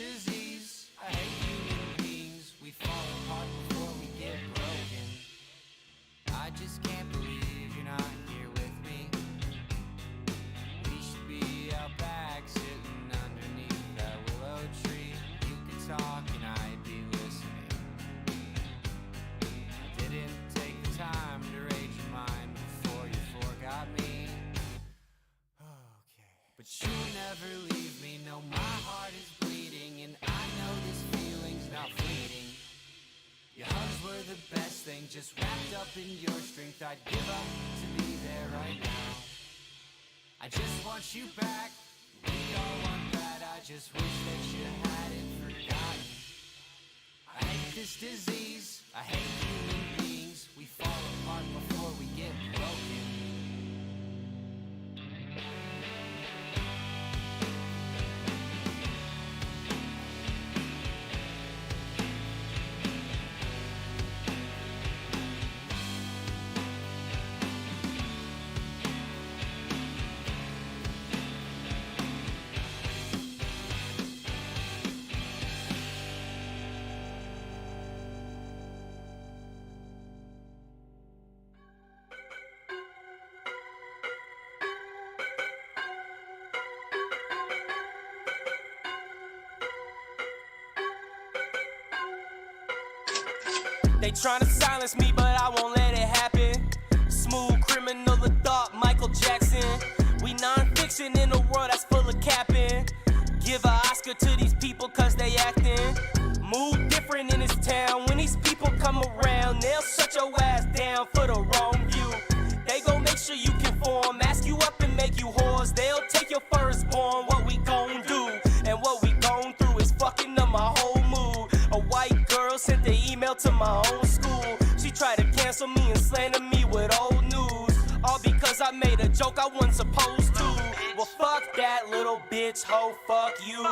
disease. I hate human beings. We fall apart before we get broken. I just can't believe you're not here with me. We should be out back sitting underneath that willow tree. You could talk and I'd be listening. I didn't take the time to read your mind before you forgot me. Okay. But you never leave me, no, my heart is bleeding, and I know this feeling's not fleeting. Your hugs were the best thing, just wrapped up in your strength. I'd give up to be there right now. I just want you back, we all want that. I just wish that you hadn't forgotten. I hate this disease, I hate human beings. We fall apart before we get broken. They tryna silence me, but I won't let it happen. Smooth criminal of thought, Michael Jackson. We non-fiction in a world that's full of capping. Give a Oscar to these people cause they acting. Move different in this town. When these people come around, they'll shut your ass down for the wrong view. They gon' make sure you conform, ask you up and make you whores. They'll take your firstborn, what we gon' do? And what we gon' through is fucking up my whole mood. A white girl sent the email to my own school. She tried to cancel me and slander me with old news. All because I made a joke I wasn't supposed to. Well, fuck that little bitch, hoe, fuck you.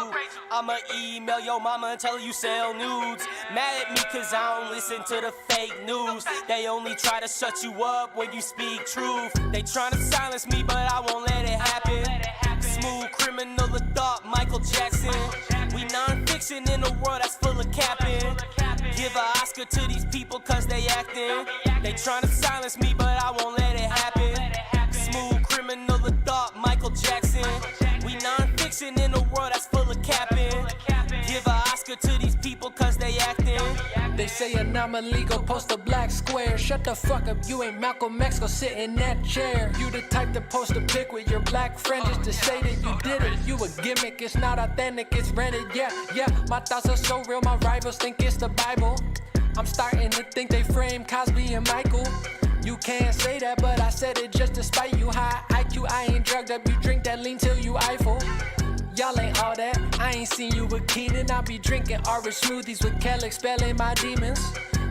I'ma email your mama and tell her you sell nudes. Mad at me cause I don't listen to the fake news. They only try to shut you up when you speak truth. They tryna silence me, but I won't let it happen. Smooth criminal of thought, Michael Jackson. We non-fiction in a world that's full of capping. Give a Oscar to these people cause they acting. They tryna silence me, but I won't let it happen. Smooth criminal of thought, Michael Jackson. We non-fiction in a world that's full of capping. Give a Oscar to these people cause they acting. They say anomaly, go post a black square. Shut the fuck up, you ain't Malcolm X, go sit in that chair. You the type to post a pic with your black friend just to say that you did it. You a gimmick, it's not authentic, it's rented, yeah. My thoughts are so real, my rivals think it's the Bible. I'm starting to think they frame Cosby and Michael. You can't say that, but I said it just to spite you. High IQ, I ain't drugged up, you drink that lean till you Eiffel. Y'all ain't all that, I ain't seen you with Keenan. I be drinking orange smoothies with Kel expelling my demons.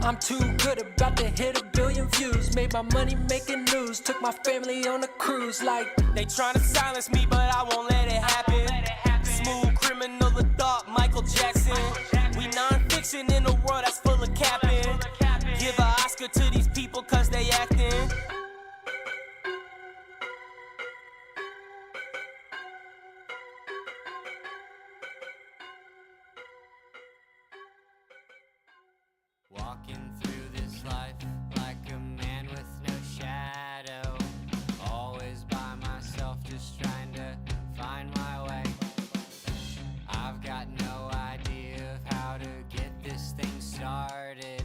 I'm too good, about to hit 1 billion views. Made my money making news, took my family on a cruise like. They tryna silence me, but I won't let it happen. Smooth criminal of thought, Michael Jackson. We non-fiction in a world that's full of capping. Give a Oscar to these people cause they acting. Walking through this life like a man with no shadow. Always by myself, just trying to find my way. I've got no idea of how to get this thing started.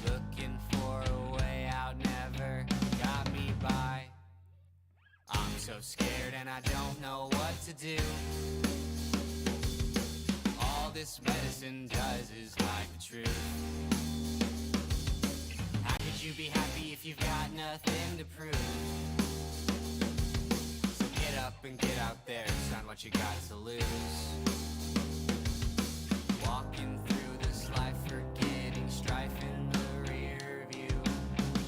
Looking for a way out, never got me by. I'm so scared and I don't know what to do. All this medicine does is hide the truth. How could you be happy if you've got nothing to prove? So get up and get out there, son, what you got to lose. Walking through this life, forgetting strife in the rear view.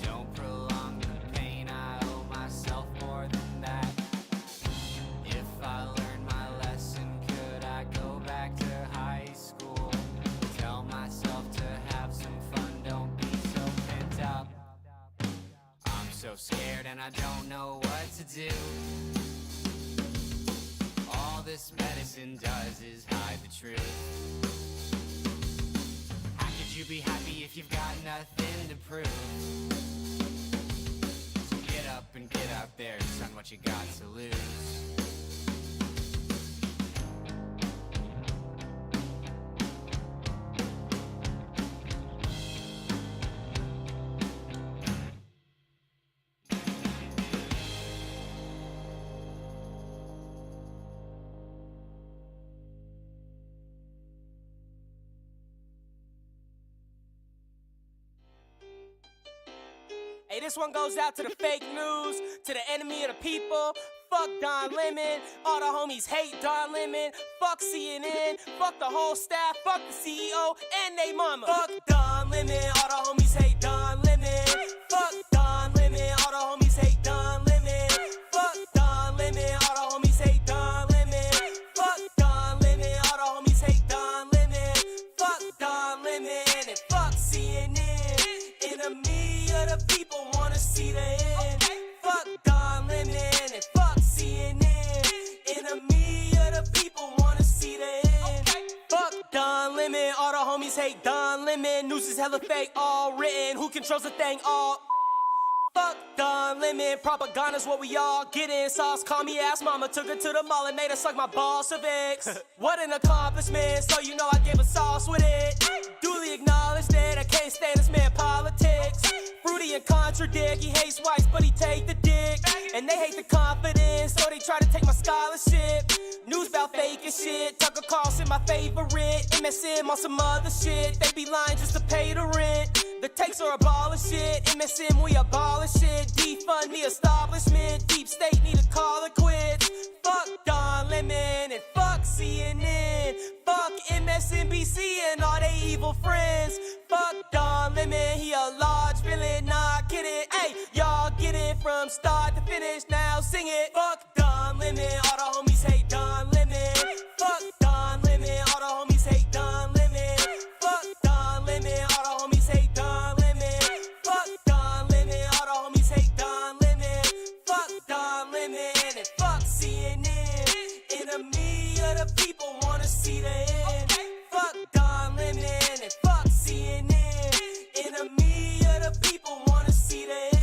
Don't prolong the pain, I owe myself more than that. If I learned my lesson, could I go back to high school? Tell myself to have some fun, don't be so pent up. I'm so scared and I don't know what to do. All this medicine does is hide the truth. this one goes out to the fake news, to the enemy of the people. Fuck Don Lemon, all the homies hate Don Lemon. Fuck CNN, fuck the whole staff, fuck the CEO and they mama. Fuck Don Lemon, all the homies hate Don Lemon. Fuck Don Lemon, all the homies hate Don Lemon. Fuck Don Lemon, all the homies hate Don Lemon. Fuck Don Lemon, all the homies hate Don Lemon. Fuck Don Lemon and fuck CNN. Enemy of the people wanna see the end. Fuck Don Lemon and fuck CNN. Enemy of the people wanna see the end. Fuck Don Lemon, all the homies hate Don Lemon. News is hella fake, all written. Who controls the thing? All. Fuck Don Lemon, propaganda's what we all get in. Sauce, call me ass mama, took her to the mall and made her suck my balls of Vicks. What an accomplishment, so you know I gave a sauce with it. Duly acknowledged that I can't stand this man politics. Fruity and contradict, he hates whites but he take the dick. And they hate the confidence, so they try to take my scholarship. News about fake and shit, Tucker Carlson my favorite. MSM on some other shit, they be lying just to pay the rent. The takes are abolish shit, MSM we abolish it. Defund the establishment, deep state need to call it quits. Fuck Don Lemon and fuck CNN. Fuck MSNBC and all they evil friends. Fuck Don Lemon, he a large villain, nah kidding. Hey, y'all get it from start to finish, now sing it. Fuck Don Lemon, all the homies hate Don Lemon. Fuck Don Lemon, all the homies hate Don Lemon. Fuck Don Lemon, all the homies hate Don Lemon. Fuck Don Lemon, all the homies hate Don Lemon. Fuck Don Lemon and fuck CNN. Enemy of the people wanna see the end. Fuck Don Lemon and fuck CNN. Enemy of the people wanna see the end.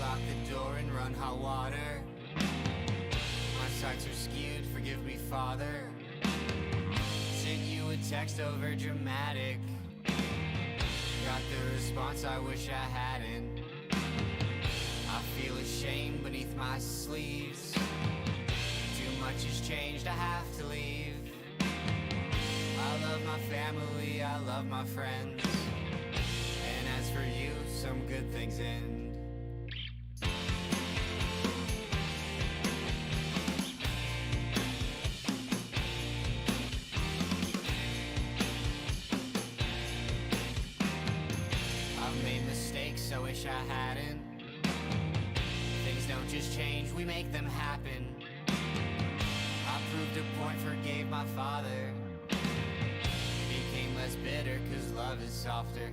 Lock the door and run hot water. My sights are skewed, forgive me, Father. Sent you a text over dramatic. Got the response I wish I hadn't. I feel ashamed beneath my sleeves. Too much has changed, I have to leave. I love my family, I love my friends. And as for you, some good things end. I've made mistakes, I wish I hadn't. Things don't just change, we make them happen. I proved a point, forgave my father. Became less bitter, cause love is softer.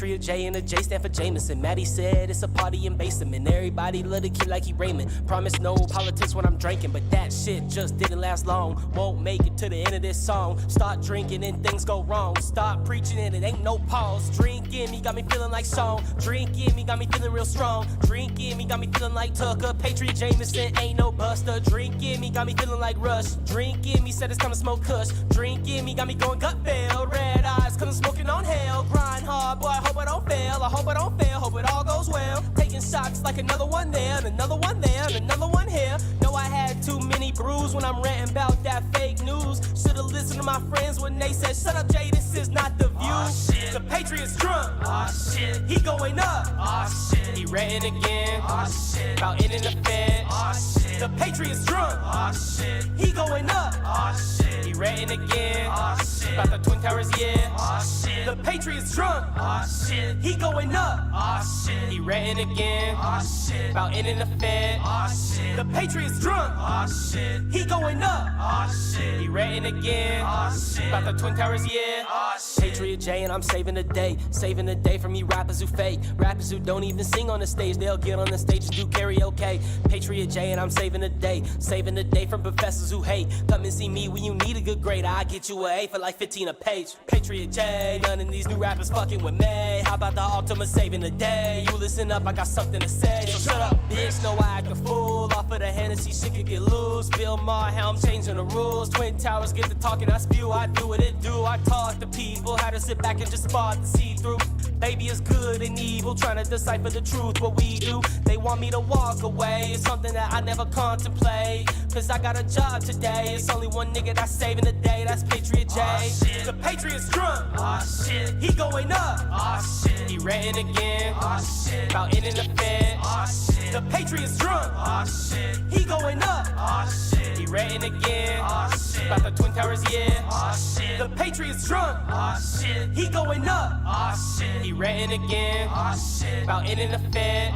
Patriot J and the J stand for Jameson. Maddie said it's a party in basement. Everybody love the kid like he Raymond. Promise no politics when I'm drinking, but that shit just didn't last long. Won't make it to the end of this song. Start drinking and things go wrong. Stop preaching and it ain't no pause. Drinking me got me feeling like song. Drinking me got me feeling real strong. Drinking me got me feeling like Tucker. Patriot Jameson ain't no buster. Drinking me got me feeling like Rush. Drinking me said it's time to smoke kush. Drinking me got me going gut fail. Red eyes cause I'm smoking on hell. Grind hard, boy, I hope I don't fail. I hope I don't fail, hope it all goes well. Taking shots like another one there, and another one there, and another one here. Know I had too many brews when I'm ranting about that fake news. Should've listened to my friends when they said, shut up, Jay, this is not the view. The Patriot's drunk. He going up. He ranting again. About ending the Fed. The Patriot's drunk. He going up. He ranting again. About the Twin Towers, yeah. The Patriot's drunk. He going up. He ranting again. About ending the Fed. The Patriot's drunk. He going up. He ranting again. About the Twin Towers, yeah. Patriot J and I'm saving the day. Saving the day from you rappers who fake. Rappers who don't even sing on the stage. They'll get on the stage and do karaoke. Patriot J and I'm saving the day. Saving the day from professors who hate. Come and see me when you need a good grade. I get you an A for like 15 a page. Patriot J, none of these new rappers fucking with me. How about the ultimate saving the day? You listen up, I got something to say. So shut up, bitch, know I act a fool. Off of the Hennessy, shit can get loose. Bill Maher, how I'm changing the rules. Twin Towers get to talking, I spew. I do what it do. I talk to people how to sit back and just spot the see-through. Baby is good and evil, trying to decipher the truth. What we do, they want me to walk away. It's something that I never contemplate. Cause I got a job today. It's only one nigga that's saving the day. That's Patriot J. The Patriot's drunk. He going up. He ranting again. About ending the Fed. The Patriot's drunk. He going up. He ranting again. About the Twin Towers, yeah. The Patriot's drunk. He going up. He ranting again. About ending the Fed.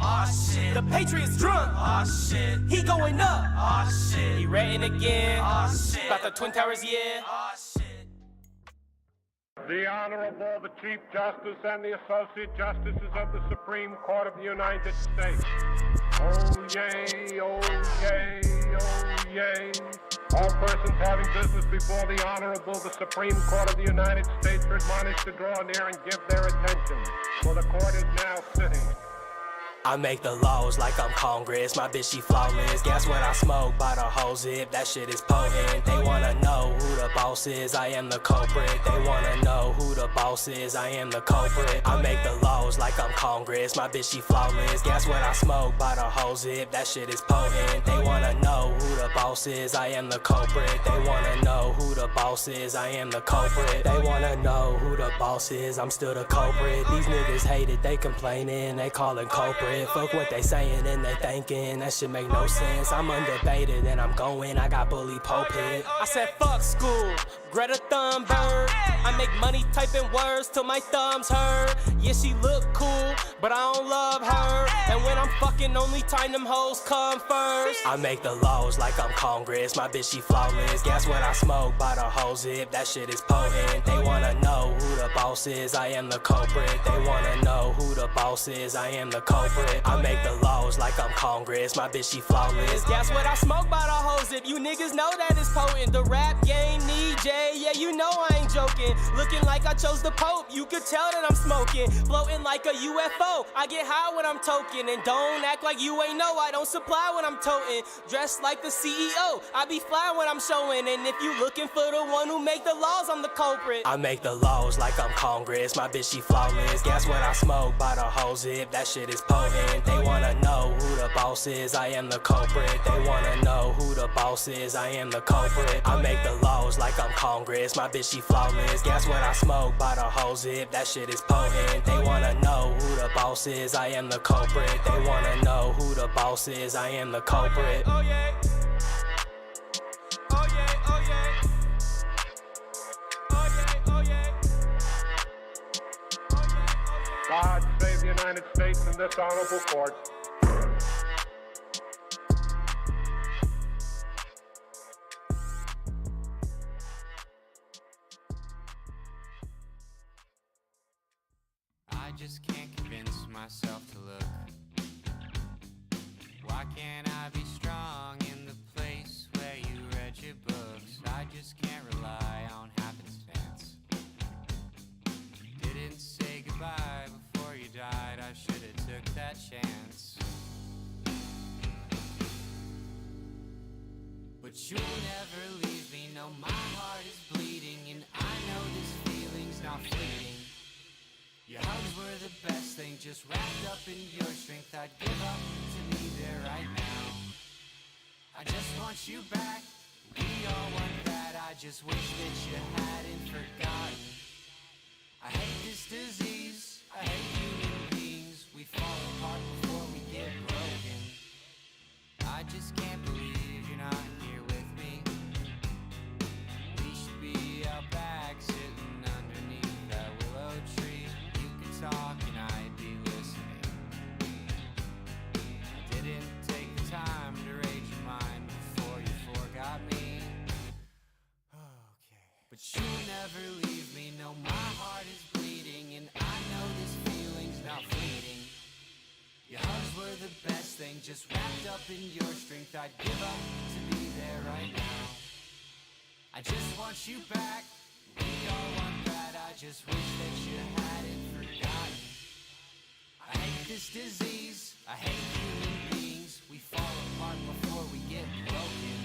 The Patriot's drunk. He going up. He ranting again. About the Twin Towers, yeah. The Honorable, the Chief Justice, and the Associate Justices of the Supreme Court of the United States. Oh yay, oh yay, oh yay. All persons having business before the Honorable, the Supreme Court of the United States are admonished to draw near and give their attention, for the court is now sitting. I make the laws like I'm Congress. My bitch, she flawless. Guess what I smoke by the whole zip? That shit is potent. They wanna know who the boss is. I am the culprit. They wanna know who the boss is. I am the culprit. I make the laws like I'm Congress. My bitch, she flawless. Guess what I smoke by the whole zip? That shit is potent. They wanna know who the boss is. I am the culprit. They wanna know who the boss is. I am the culprit. They wanna know who the boss is. I'm still the culprit. These niggas hate it. They complaining. They calling culprit. Fuck what they saying and they thinking. That shit make no sense. I'm undebated and I'm going. I got bully pulpit. I said fuck school. Greta Thunberg. I make money typing words till my thumbs hurt. Yeah, she look cool, but I don't love her. And when I'm fucking, only time them hoes come first. I make the laws like I'm Congress. My bitch, she flawless. Guess what I smoke by the whole zip? That shit is potent. They wanna know who the boss is. I am the culprit. They wanna know who the boss is. I am the culprit. I make the laws like I'm Congress. My bitch, she flawless. Guess what I smoke by the whole zip? You niggas know that it's potent. The rap game need J. Yeah, you know I ain't joking. Looking like I chose the Pope. You could tell that I'm smoking. Floating like a UFO. I get high when I'm toking. And don't act like you ain't know I don't supply when I'm toting. Dressed like the CEO. I be fly when I'm showing. And if you looking for the one who make the laws, I'm the culprit. I make the laws like I'm Congress. My bitch, she flawless. Guess what I smoke by the whole zip? That shit is potent. They wanna know who the boss is. I am the culprit. They wanna know who the boss is. I am the culprit. I make the laws like I'm Congress. My bitch, she flawless. Guess what I smoke by the whole zip? That shit is potent. They wanna know who the boss is. I am the culprit. They wanna know who the boss is. I am the culprit. Oh yeah. Oh yeah. Oh yeah. Oh yeah. Oh yeah. God save the United States and this honorable court. I just can't convince myself to look. Why can't I be strong in the place where you read your books? I just can't rely on happenstance. Didn't say goodbye before you died, I should've took that chance. But you'll never leave me, no, my heart is bleeding, and I know this feeling's not fleeting. Your hugs were the best thing, just wrapped up in your strength. I'd give up to be there right now. I just want you back, we all want that. I just wish that you hadn't forgotten. I hate this disease, I hate human beings. We fall apart before we get broken. I just can't believe you're not here with me. We should be out back sitting underneath that willow tree. You could talk and I'd be listening. I didn't take the time to read your mind before you forgot me. Okay. But you'll never leave me, no, my heart is bleeding, and I know this feeling's not fleeting. Your hugs were the best thing, just wrapped up in your strength. I'd give up to be there right now. I just want you back, we all want that. I just wish that you hadn't forgotten. I hate this disease, I hate human beings. We fall apart before we get broken.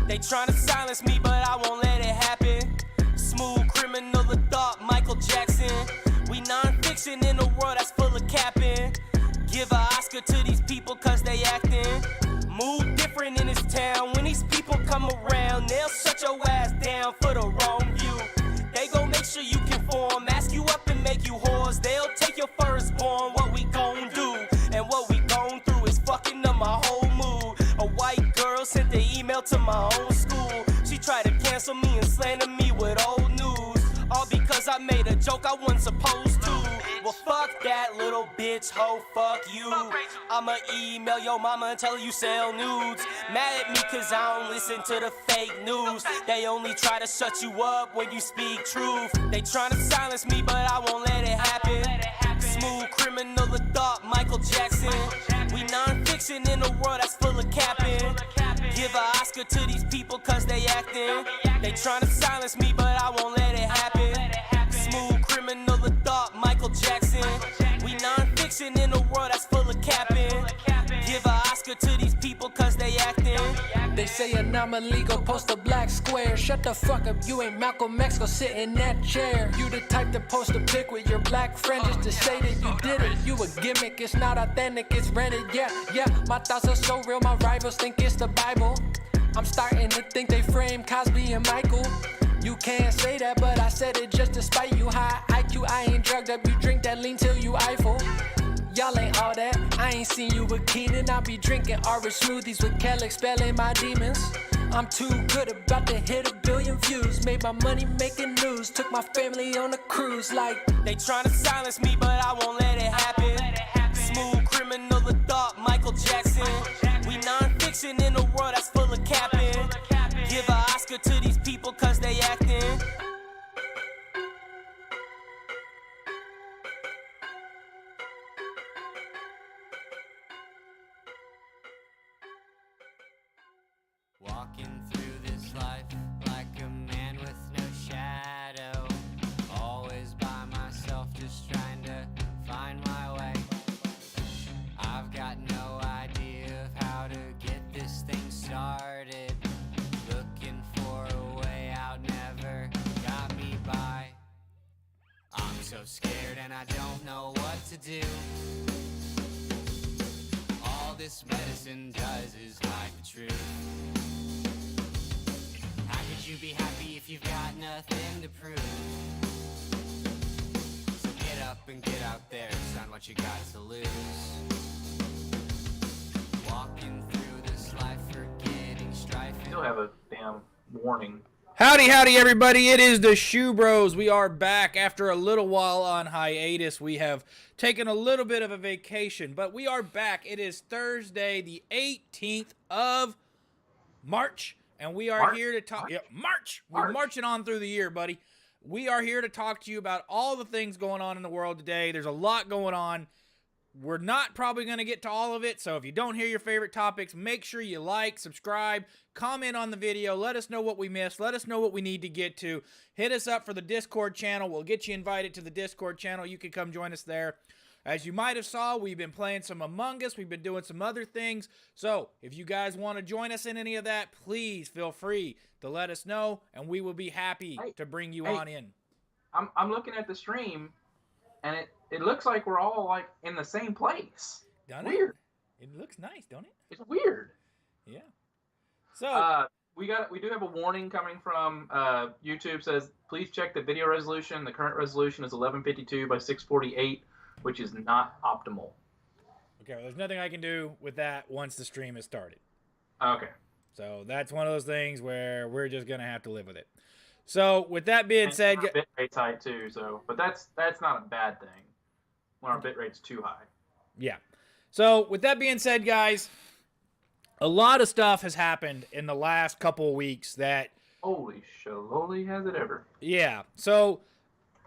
They tryna silence me, but I won't let it happen. Smooth criminal of thought, Michael Jackson. We non-fiction in a world that's full of capping. Give a Oscar to these people cause they acting. Move different in this town. When these people come around, they'll shut your ass down for the wrong view. They gon' make sure you conform, ask you up and make you whores. They'll take your firstborn, what we gon' do? And what we gon' through is fucking up my whole mood. A white girl sent the email to my own school. She tried to cancel me and slander me with old news. All because I made a joke I wasn't supposed to. Well, fuck that little bitch, hoe, fuck you. I'ma email your mama and tell her you sell nudes. Mad at me cause I don't listen to the fake news. They only try to shut you up when you speak truth. They tryna silence me but I won't let it happen. Smooth criminal of thought, Michael Jackson. We non-fiction in a world that's full of capping. Give a Oscar to these people cause they acting. They tryna silence me but I won't let it happen. Smooth criminal of thought, Michael Jackson. We non-fiction in a world that's full of capping. Give a Oscar to these people cause they acting. They say anomaly, go post a black square. Shut the fuck up, you ain't Malcolm X, go sit in that chair. You the type to post a pic with your black friend just to say that you did it. You a gimmick, it's not authentic, it's rented, yeah. My thoughts are so real, my rivals think it's the Bible. I'm starting to think they frame Cosby and Michael. You can't say that, but I said it just to spite you. High IQ, I ain't drugged up, you drink that lean till you Eiffel. Y'all ain't all that, I ain't seen you with Keenan. I be drinking orange smoothies with Kelly, expelling my demons. I'm too good, about to hit 1 billion views. Made my money making news, took my family on a cruise like. They tryna silence me but I won't let it happen. Smooth criminal of thought, Michael Jackson. We non-fiction in a world that's full of capping. Give a Oscar to these people cause they acting. Walking through this life like a man with no shadow. Always by myself, just trying to find my way. I've got no idea of how to get this thing started. Looking for a way out never got me by. I'm so scared and I don't know what to do. All this medicine does is hide the truth. How could you be happy if you've got nothing to prove? So get up and get out there, it's not what you got to lose. Walking through this life, forgetting strife. Still have a damn warning. Howdy, howdy, everybody. It is the SchuBros. We are back after a little while on hiatus. We have taken a little bit of a vacation, but we are back. It is Thursday, the 18th of March, and we are here to talk. March. We're marching on through the year, buddy. We are here to talk to you about all the things going on in the world today. There's a lot going on. We're not probably going to get to all of it, so if you don't hear your favorite topics, make sure you like, subscribe, comment on the video, let us know what we missed, let us know what we need to get to. Hit us up for the Discord channel. We'll get you invited to the Discord channel. You can come join us there. As you might have saw, we've been playing some Among Us. We've been doing some other things. So if you guys want to join us in any of that, please feel free to let us know, and we will be happy to bring you on in. I'm looking at the stream, and it looks like we're all like in the same place. Weird. It looks nice, don't it? It's weird. Yeah. So we do have a warning coming from YouTube. Says please check the video resolution. The current resolution is 1152 by 648, which is not optimal. Okay, well, there's nothing I can do with that once the stream has started. Okay. So that's one of those things where we're just gonna have to live with it. So with that being said, bit rate's high too. So, but that's not a bad thing when our bit rate's too high. Yeah. So with that being said, guys, a lot of stuff has happened in the last couple of weeks that. Holy shillolly, has it ever? Yeah. So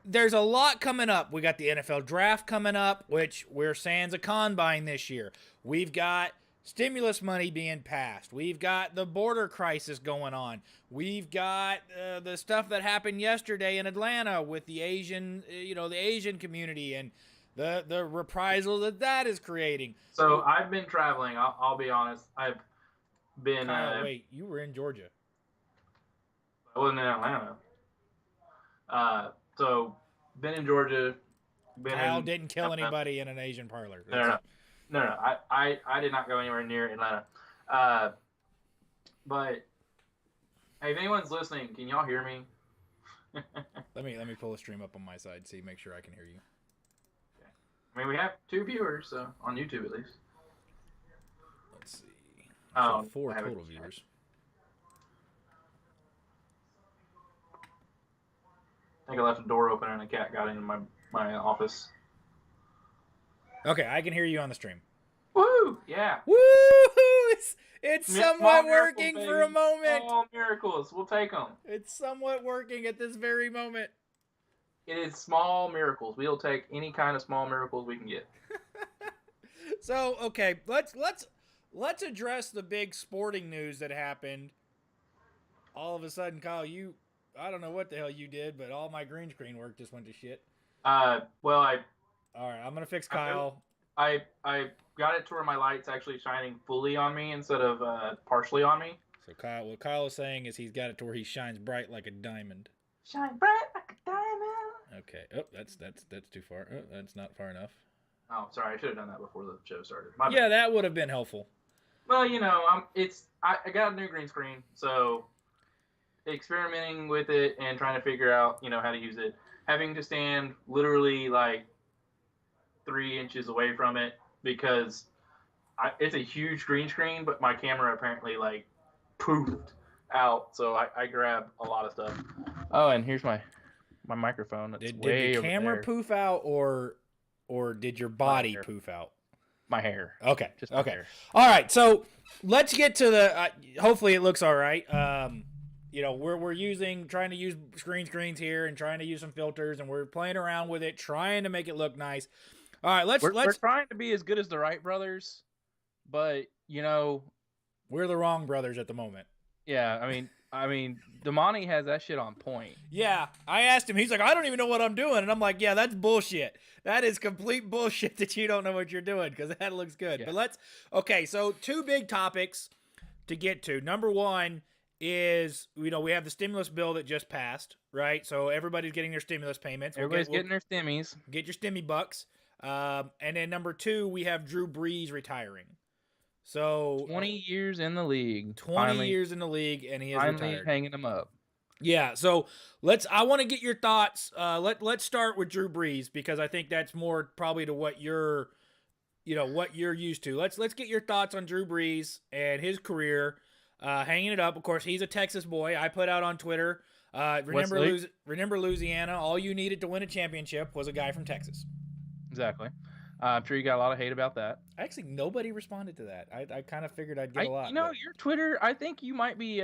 there's a lot coming up. We got the NFL draft coming up, which we're sans a combine this year. We've got stimulus money being passed. We've got the border crisis going on. We've got the stuff that happened yesterday in Atlanta with the Asian, the Asian community and the reprisal that is creating. So I've been traveling. I'll be honest. I've been. Wait, you were in Georgia. I wasn't in Atlanta. So been in Georgia. Kyle didn't kill anybody in an Asian parlor. No. I did not go anywhere near Atlanta. But hey, if anyone's listening, can y'all hear me? Let me pull the stream up on my side, see, make sure I can hear you. Okay. I mean, we have 2 viewers, so on YouTube at least. Let's see. So 4 I total viewers. I think I left the door open and a cat got into my office. Okay, I can hear you on the stream. Woo! Yeah. Woo! It's somewhat working for a moment. Small miracles. We'll take them. It's somewhat working at this very moment. It is small miracles. We'll take any kind of small miracles we can get. So, okay, let's address the big sporting news that happened. All of a sudden, Kyle, I don't know what the hell you did, but all my green screen work just went to shit. Well, all right, I'm gonna fix Kyle. I got it to where my light's actually shining fully on me instead of partially on me. So what Kyle is saying is he's got it to where he shines bright like a diamond. Shine bright like a diamond. Okay. Oh, that's too far. Oh, that's not far enough. Oh, sorry. I should have done that before the show started. Yeah, that would have been helpful. Well, I got a new green screen, so experimenting with it and trying to figure out, how to use it. Having to stand literally like 3 inches away from it because it's a huge green screen, but my camera apparently like poofed out, so I grabbed a lot of stuff. Oh, and here's my microphone. Did the camera poof out or did your body poof out? My hair. Okay. Just my hair. All right. So let's get to the. Hopefully it looks all right. We're trying to use green screens here and trying to use some filters, and we're playing around with it, trying to make it look nice. All right, let's we're trying to be as good as the Wright brothers, but we're the wrong brothers at the moment. Yeah, I mean, Damani has that shit on point. Yeah, I asked him. He's like, I don't even know what I'm doing, and I'm like, yeah, that's bullshit. That is complete bullshit that you don't know what you're doing because that looks good. Yeah. But okay. So 2 big topics to get to. Number 1 is, we have the stimulus bill that just passed, right? So everybody's getting their stimulus payments. Everybody's getting their stimmies. Get your stimmy bucks. And then number 2, we have Drew Brees retiring. So 20 years in the league. 20 years in the league, and he is finally retired. hanging him up. Yeah, so I want to get your thoughts. Let's start with Drew Brees, because I think that's more probably to what you're used to. Let's get your thoughts on Drew Brees and his career, hanging it up. Of course, he's a Texas boy. I put out on Twitter, remember Louisiana. All you needed to win a championship was a guy from Texas. Exactly. I'm sure you got a lot of hate about that. Actually, nobody responded to that. I kind of figured I'd get a lot. Your Twitter, I think you might be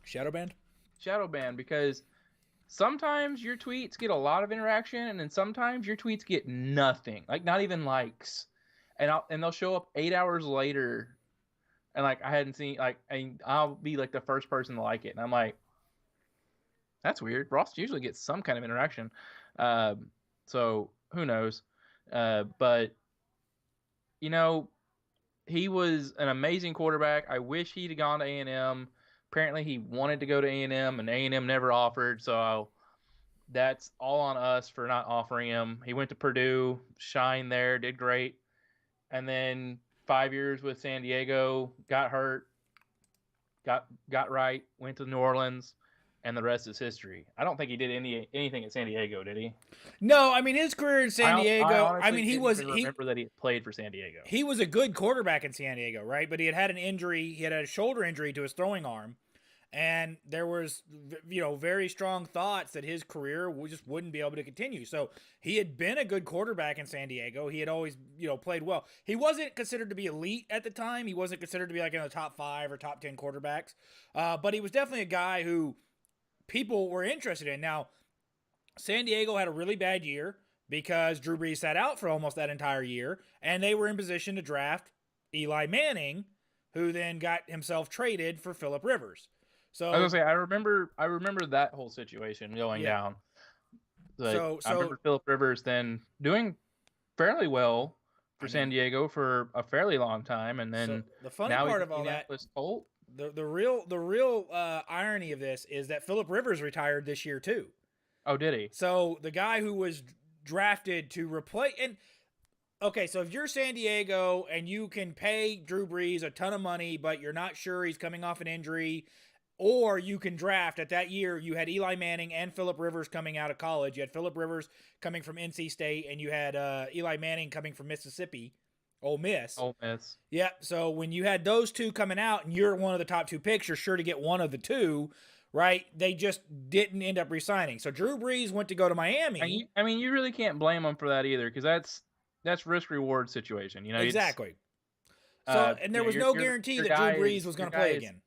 shadow banned. Shadow banned, because sometimes your tweets get a lot of interaction, and then sometimes your tweets get nothing, like not even likes, and they'll show up 8 hours later, and like I hadn't seen, like, and I'll be like the first person to like it, and I'm like, that's weird. Ross usually gets some kind of interaction, so who knows? But he was an amazing quarterback. I wish he'd have gone to A&M. Apparently, he wanted to go to A&M, and A&M never offered. So that's all on us for not offering him. He went to Purdue, shined there, did great, and then 5 years with San Diego, got hurt, got right, went to New Orleans, and the rest is history. I don't think he did anything at San Diego, did he? No, I mean his career in San Diego. I mean he remember that he played for San Diego. He was a good quarterback in San Diego, right? But he had an injury. He had a shoulder injury to his throwing arm, and there was very strong thoughts that his career just wouldn't be able to continue. So he had been a good quarterback in San Diego. He had always played well. He wasn't considered to be elite at the time. He wasn't considered to be like in the top 5 or top 10 quarterbacks, but he was definitely a guy who people were interested in. Now, San Diego had a really bad year because Drew Brees sat out for almost that entire year, and they were in position to draft Eli Manning, who then got himself traded for Phillip Rivers. So I was gonna say, I remember that whole situation going down. So I remember Phillip Rivers then doing fairly well for San Diego for a fairly long time, and then the funny part of all that, the real irony of this is that Phillip Rivers retired this year too. Oh, did he? So the guy who was drafted to replace so if you're San Diego and you can pay Drew Brees a ton of money, but you're not sure he's coming off an injury, or you can draft at that year, you had Eli Manning and Phillip Rivers coming out of college. You had Phillip Rivers coming from NC State, and you had Eli Manning coming from Mississippi. Ole Miss. Yeah, so when you had those two coming out and you're one of the top 2 picks, you're sure to get one of the two, right? They just didn't end up re-signing. So Drew Brees went to go to Miami. And you really can't blame him for that either, because that's risk-reward situation. Exactly. So and there was no guarantee that Drew Brees was going to play again.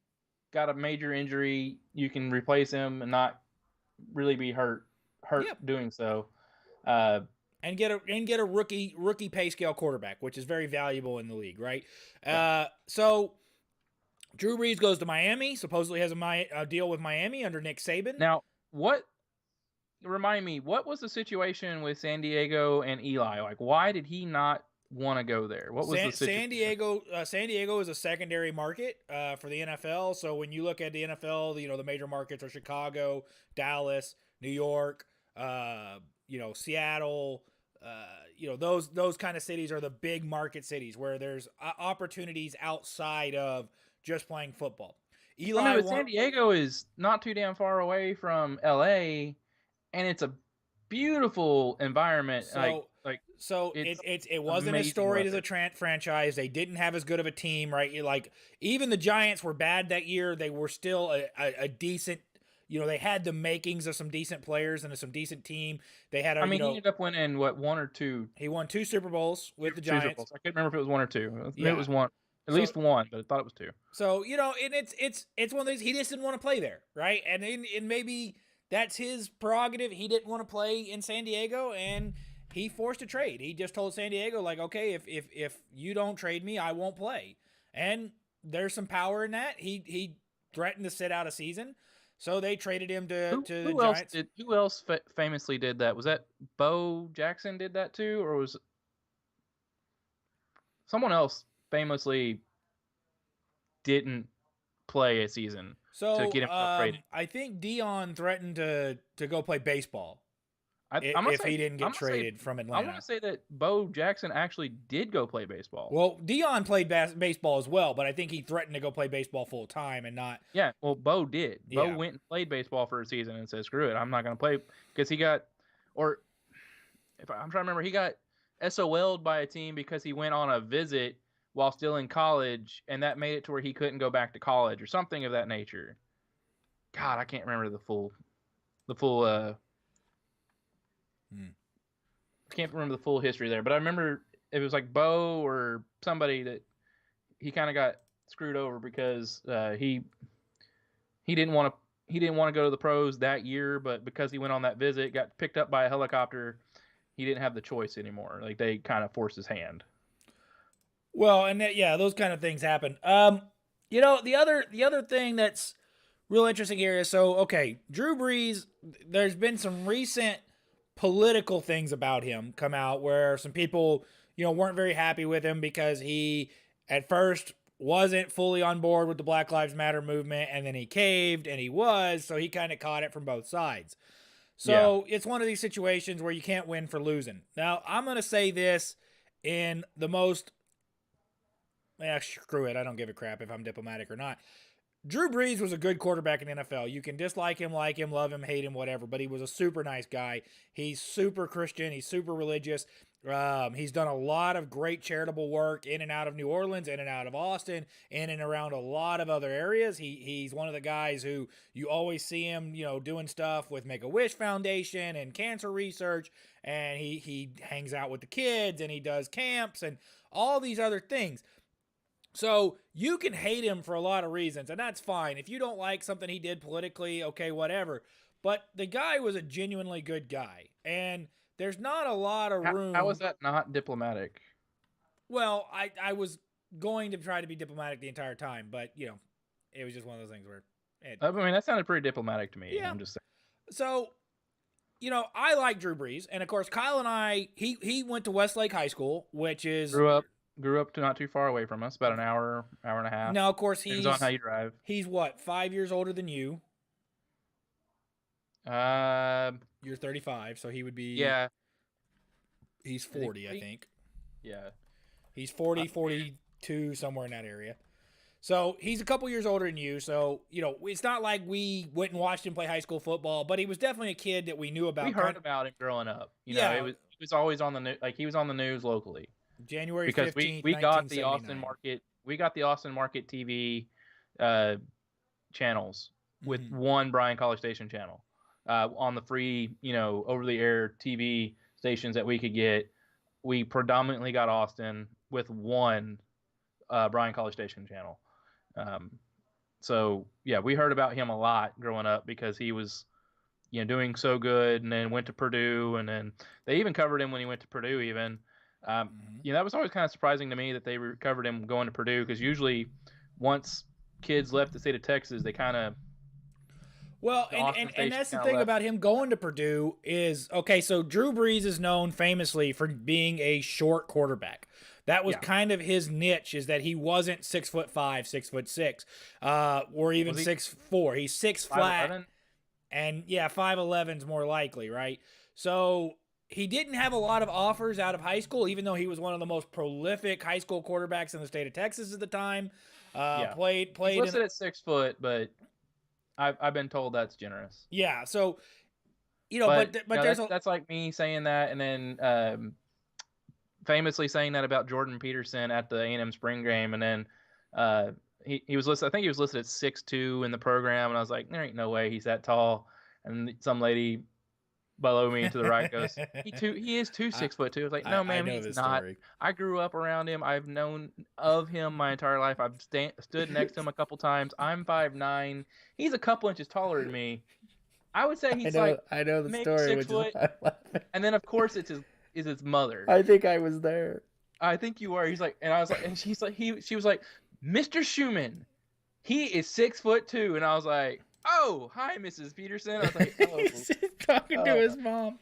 Got a major injury, you can replace him and not really be hurt doing so. And get a rookie pay scale quarterback, which is very valuable in the league, right? So Drew Brees goes to Miami, supposedly has a deal with Miami under Nick Saban. Now, remind me, what was the situation with San Diego and Eli? Like, why did he not want to go there? What was the situation? San Diego is a secondary market for the NFL. So when you look at the NFL, the major markets are Chicago, Dallas, New York, Seattle. Those kind of cities are the big market cities where there's opportunities outside of just playing football. San Diego is not too damn far away from LA, and it's a beautiful environment. It wasn't as storied as a franchise. They didn't have as good of a team, right? Like even the Giants were bad that year. They were still a decent. They had the makings of some decent players and some decent team. They had. He ended up winning 1 or 2. He won 2 Super Bowls with the Giants. I couldn't remember if it was 1 or 2. It was 1, at least 1, but I thought it was 2. So and it's one of those, he just didn't want to play there, right? And maybe that's his prerogative. He didn't want to play in San Diego, and he forced a trade. He just told San Diego, like, okay, if you don't trade me, I won't play. And there's some power in that. He threatened to sit out a season. So they traded him to the Giants. Who else famously did that? Was that Bo Jackson did that too? Or was someone else famously didn't play a season to get him traded? I think Dion threatened to go play baseball. if he didn't get traded from Atlanta. I want to say that Bo Jackson actually did go play baseball. Well, Dion played baseball as well, but I think he threatened to go play baseball full time and not. Yeah, well, Bo did. Yeah. Bo went and played baseball for a season and said, "Screw it, I'm not going to play," because he got, or if I'm trying to remember, he got SOL'd by a team because he went on a visit while still in college, and that made it to where he couldn't go back to college or something of that nature. God, I can't remember the full. I can't remember the full history there, but I remember it was like Bo or somebody that he kind of got screwed over because he didn't want to go to the pros that year, but because he went on that visit, got picked up by a helicopter, he didn't have the choice anymore. Like they kind of forced his hand. Well, and those kind of things happen. The other thing that's real interesting here is Drew Brees. There's been some recent political things about him come out where some people, weren't very happy with him because he at first wasn't fully on board with the Black Lives Matter movement, and then he caved and he was, so he kind of caught it from both sides. So It's one of these situations where you can't win for losing. Now, I'm going to say this in the most, screw it, I don't give a crap if I'm diplomatic or not. Drew Brees was a good quarterback in the NFL. You can dislike him, like him, love him, hate him, whatever, but he was a super nice guy. He's super Christian. He's super religious. He's done a lot of great charitable work in and out of New Orleans, in and out of Austin, in and around a lot of other areas. He's one of the guys who you always see him, doing stuff with Make-A-Wish Foundation and cancer research, and he hangs out with the kids, and he does camps and all these other things. So you can hate him for a lot of reasons, and that's fine. If you don't like something he did politically, okay, whatever. But the guy was a genuinely good guy, and there's not a lot of room. How is that not diplomatic? Well, I was going to try to be diplomatic the entire time, but, it was just one of those things where... that sounded pretty diplomatic to me. Yeah. I'm just saying. So, I like Drew Brees, and, of course, Kyle and I, he went to Westlake High School, which is... Grew up to not too far away from us, about an hour and a half. Now, of course, depends on how you drive. He's what, 5 years older than you? You're 35, so he would be... Yeah. He's 40, I think. Yeah. He's 40, 42, somewhere in that area. So he's a couple years older than you. So, it's not like we went and watched him play high school football, but he was definitely a kid that we knew about. We heard about him growing up. It was always on the news. Like he was on the news locally. January 15th, because we got the Austin Market. We got the Austin Market TV channels with one Bryan College Station channel on the free, over the air TV stations that we could get. We predominantly got Austin with one Bryan College Station channel. So yeah, we heard about him a lot growing up because he was, doing so good, and then went to Purdue, and then they even covered him when he went to Purdue even. That was always kind of surprising to me that they covered him going to Purdue, because usually once kids left the state of Texas, they kind of... Well, and that's the thing about him going to Purdue is, so Drew Brees is known famously for being a short quarterback. That was kind of his niche, is that he wasn't 6'5", 6'6", or even 6'4". He's 6 flat. 5'11"? And 5'11's more likely, right? So he didn't have a lot of offers out of high school, even though he was one of the most prolific high school quarterbacks in the state of Texas at the time. Played. He's listed at 6 foot, but I've been told that's generous. Yeah. So, but that's like me saying that, and then famously saying that about Jordan Peterson at the A&M spring game, and then he was listed. I think he was listed at 6'2" in the program, and I was like, there ain't no way he's that tall. And some lady below me to the right goes, he is 6'2". I was like, no, man, he's not. Story. I grew up around him. I've known of him my entire life. I've stood next to him a couple times. I'm 5'9". He's a couple inches taller than me. I would say he's I know the story, 6 foot. And then of course it's his mother. I think I was there. I think you were. He's like, and I was like, and she's like, she was like, Mr. Schumann, he is 6'2", and I was like, oh, hi, Mrs. Peterson. I was like, oh. He's talking to his mom.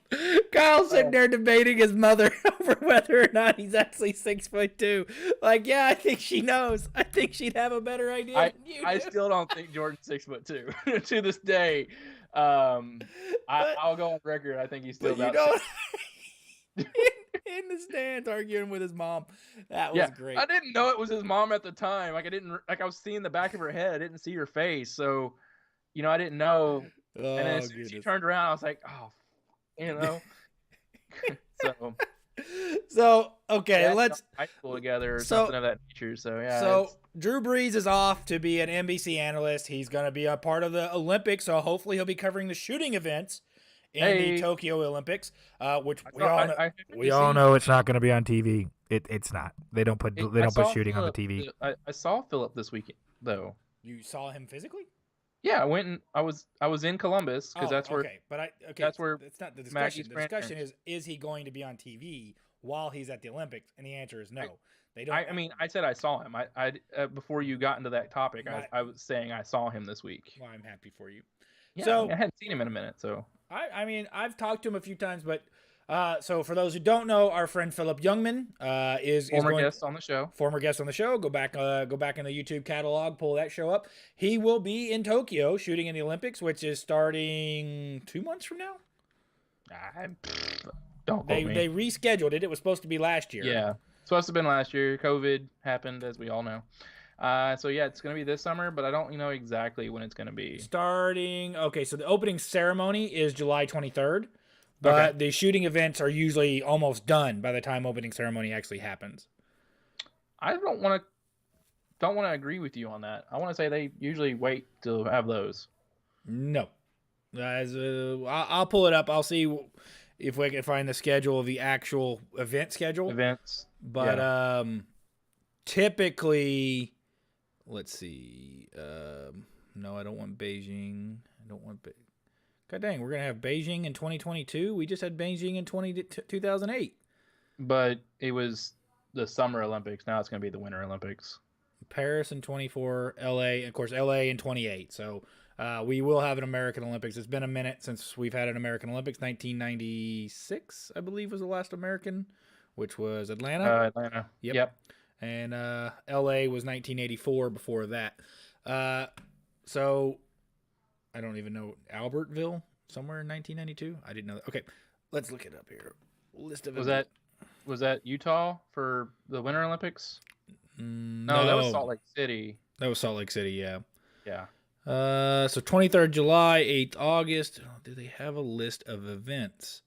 Kyle's sitting there debating his mother over whether or not he's actually 6'2". Like, yeah, I think she knows. I think she'd have a better idea than you do. I still don't think Jordan's 6'2" to this day. I'll go on record. I think he's still But you about. know, in the stands arguing with his mom. That was great. I didn't know it was his mom at the time. Like I was seeing the back of her head. I didn't see her face, so I didn't know. And then as soon as she turned around, I was like, oh, So okay, let's high school together or something of that nature. So yeah. So Drew Brees is off to be an NBC analyst. He's going to be a part of the Olympics, so hopefully he'll be covering the shooting events in the Tokyo Olympics, which we all know it's not going to be on TV. It's not. They don't put shooting on the TV. I saw Philip this weekend though. You saw him physically? Yeah, I went and I was in Columbus because that's where. That's where it's not the discussion. The discussion is he going to be on TV while he's at the Olympics? And the answer is no. They don't. I mean, I said I saw him. I before you got into that topic, I was saying I saw him this week. Well, I'm happy for you. Yeah, so I hadn't seen him in a minute. So I mean, I've talked to him a few times, but so for those who don't know, our friend Philip Youngman is former guest on the show. Former guest on the show. Go back in the YouTube catalog, pull that show up. He will be in Tokyo shooting in the Olympics, which is starting 2 months from now. Don't quote me. They rescheduled it. It was supposed to be last year. Yeah, supposed to have been last year. COVID happened, as we all know. So yeah, it's going to be this summer, but I don't know exactly when it's going to be. Starting. Okay, so the opening ceremony is July 23rd. But the shooting events are usually almost done by the time opening ceremony actually happens. I don't want to agree with you on that. I want to say they usually wait to have those. No. I'll pull it up. I'll see if we can find the schedule of the actual event schedule. Events. But typically, let's see. No, I don't want Beijing. I don't want God dang, we're going to have Beijing in 2022? We just had Beijing in 2008. But it was the Summer Olympics. Now it's going to be the Winter Olympics. Paris in 24, LA, of course, LA in 28. So we will have an American Olympics. It's been a minute since we've had an American Olympics. 1996, I believe, was the last American, which was Atlanta. Atlanta. Yep. And LA was 1984 before that. So I don't even know. Albertville, somewhere in 1992? I didn't know that. Okay, let's look it up here. List of Was that Utah for the Winter Olympics? No, that was Salt Lake City. That was Salt Lake City, yeah. Yeah. So 23rd July, 8th August. Oh, do they have a list of events?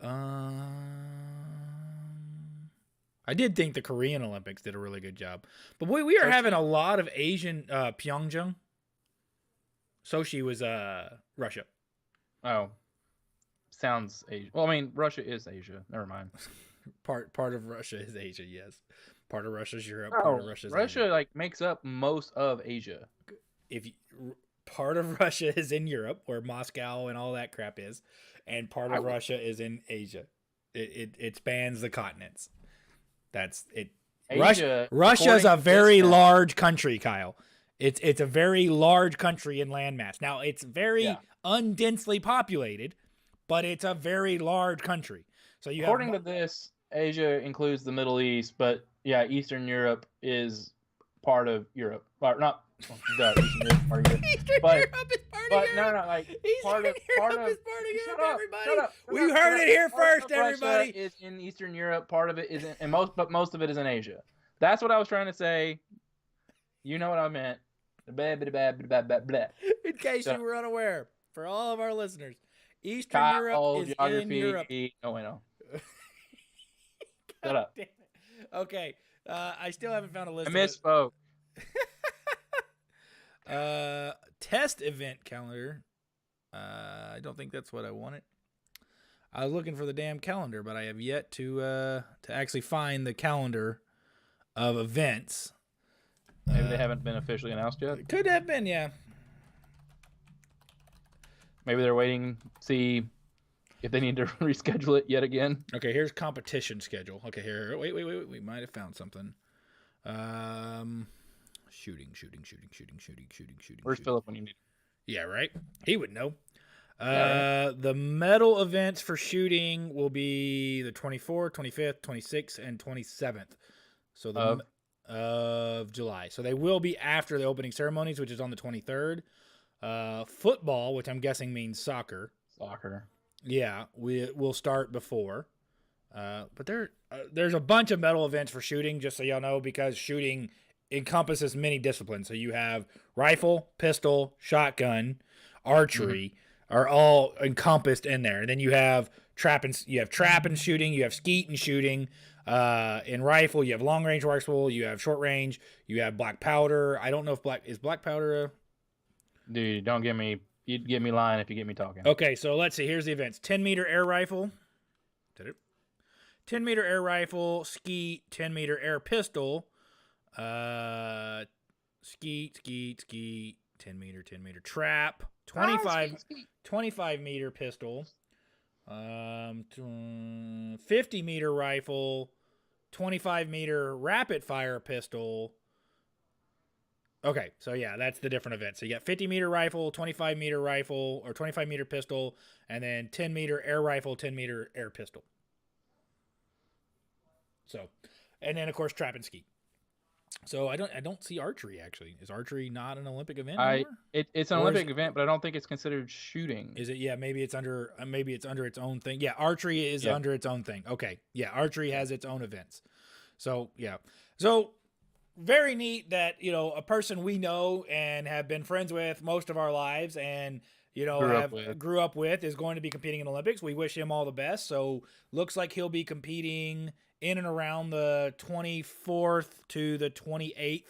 I did think the Korean Olympics did a really good job. But we are having a lot of Asian Pyeongchang. Sochi was Russia. Oh. Sounds Asia. Well, I mean, Russia is Asia. Never mind. Part of Russia is Asia, yes. Part of Russia is Europe. Part of Russia is Russia Asia. makes up most of Asia. Part of Russia is in Europe, where Moscow and all that crap is, and part of Russia is in Asia. It spans the continents. That's it. Russia's a very large country, Kyle. It's a very large country in landmass. Now it's very undensely populated, but it's a very large country. So according to this, Asia includes the Middle East, but yeah, Eastern Europe is part of Europe. Or not Eastern Europe is part of Europe. Eastern Europe is part of Europe. No, like Eastern Europe is part of Europe, everybody. Shut up. We heard it here first, everybody. Russia is in Eastern Europe. Part of it is in, but most of it is in Asia. That's what I was trying to say. You know what I meant. Blah, blah, blah, blah, blah. In case you were unaware, for all of our listeners, Eastern Europe is in Europe. No, wait, no. Shut up. Okay, I still haven't found a list. I misspoke. Test event calendar. I don't think that's what I wanted. I was looking for the damn calendar, but I have yet to actually find the calendar of events. Maybe they haven't been officially announced yet. It could have been, yeah. Maybe they're waiting to see if they need to reschedule it yet again. Okay, here's competition schedule. Okay, here. Wait. We might have found something. Shooting. Where's Philip when you need him? Yeah, right? He would know. Yeah, right. The medal events for shooting will be the 24th, 25th, 26th, and 27th. So of July. So they will be after the opening ceremonies, which is on the 23rd. Football, which I'm guessing means soccer. Soccer. Yeah, we'll start before. But there's a bunch of medal events for shooting, just so y'all know, because shooting encompasses many disciplines. So you have rifle, pistol, shotgun, archery are all encompassed in there. And then you have trap and shooting, you have skeet and shooting. In rifle, you have long range rifle, you have short range, you have black powder. I don't know if black powder. Dude, don't get me. You'd get me lying if you get me talking. Okay, so let's see. Here's the events: 10-meter air rifle. Did it? 10-meter air rifle, skeet, 10-meter air pistol, skeet, 10-meter trap, 25-meter pistol, 50-meter rifle, 25-meter rapid fire pistol. Okay, so yeah, that's the different events. So you got 50-meter rifle, 25-meter rifle, or 25-meter pistol, and then 10-meter air rifle, 10-meter air pistol. So, and then of course trap and skeet. So I don't see archery actually. Is archery not an Olympic event anymore? It's an Olympic event, but I don't think it's considered shooting. Is it? Yeah, maybe it's under its own thing. Yeah, archery is under its own thing. Okay, yeah, archery has its own events. So yeah, so very neat that a person we know and have been friends with most of our lives and grew up with is going to be competing in Olympics. We wish him all the best. So looks like he'll be competing in and around the 24th to the 28th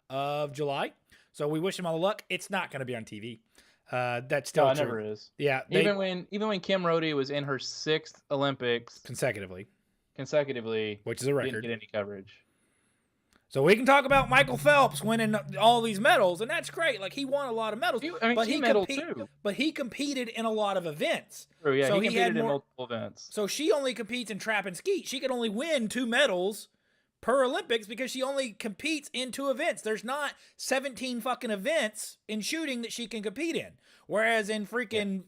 of July. So we wish him all the luck. It's not going to be on TV. That's still it never is. Yeah. Even when Kim Rhodey was in her 6th Olympics consecutively, which is a record, didn't get any coverage. So we can talk about Michael Phelps winning all these medals, and that's great. Like, he won a lot of medals, but he medaled too. But he competed in a lot of events. True, yeah, so he competed in multiple events. So she only competes in trap and skeet. She can only win 2 medals per Olympics because she only competes in 2 events. There's not 17 fucking events in shooting that she can compete in. Whereas in freaking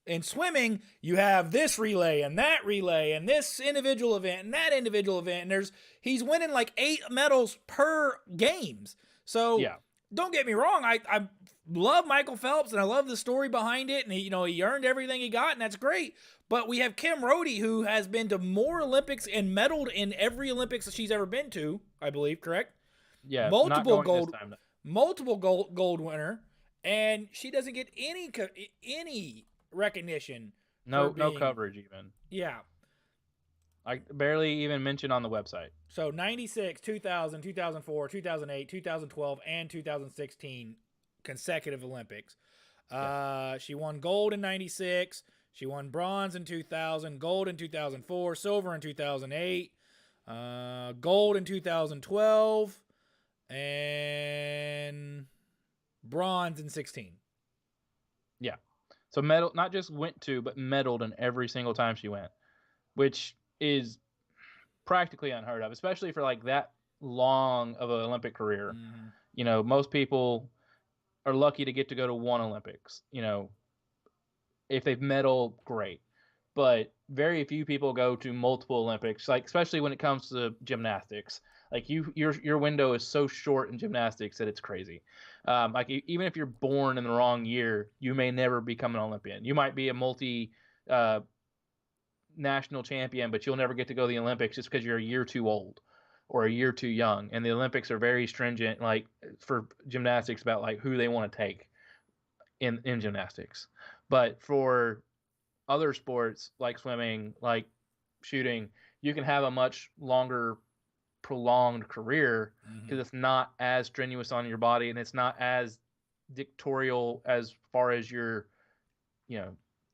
in swimming, you have this relay and that relay and this individual event and that individual event, and he's winning like 8 medals per games. So don't get me wrong, I love Michael Phelps and I love the story behind it, and he earned everything he got, and that's great. But we have Kim Rhodey, who has been to more Olympics and medaled in every Olympics that she's ever been to, I believe, correct? Yeah, multiple gold winner, and she doesn't get any recognition. No coverage even. Yeah. I barely even mentioned on the website. So 96, 2000, 2004, 2008, 2012, and 2016 consecutive Olympics. She won gold in 96. She won bronze in 2000, gold in 2004, silver in 2008, gold in 2012, and bronze in 16. Yeah. So not just went to, but medaled in every single time she went, which is practically unheard of, especially for like that long of an Olympic career. Mm-hmm. Most people are lucky to get to go to one Olympics. If they've medaled, great, but very few people go to multiple Olympics. Like, especially when it comes to gymnastics, like your window is so short in gymnastics that it's crazy. Like, even if you're born in the wrong year, you may never become an Olympian. You might be a national champion, but you'll never get to go to the Olympics just because you're a year too old or a year too young. And the Olympics are very stringent, like for gymnastics, about like who they want to take in gymnastics. But for other sports like swimming, like shooting, you can have a much longer, prolonged career because it's not as strenuous on your body and it's not as dictatorial as far as your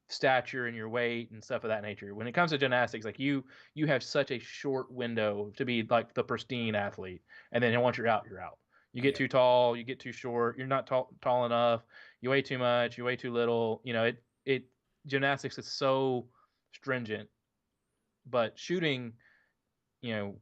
stature and your weight and stuff of that nature. When it comes to gymnastics, like you have such a short window to be like the pristine athlete, and then once you're out, you're out. You get too tall, you get too short, you're not tall enough, you weigh too much, you weigh too little. Gymnastics is so stringent. But shooting,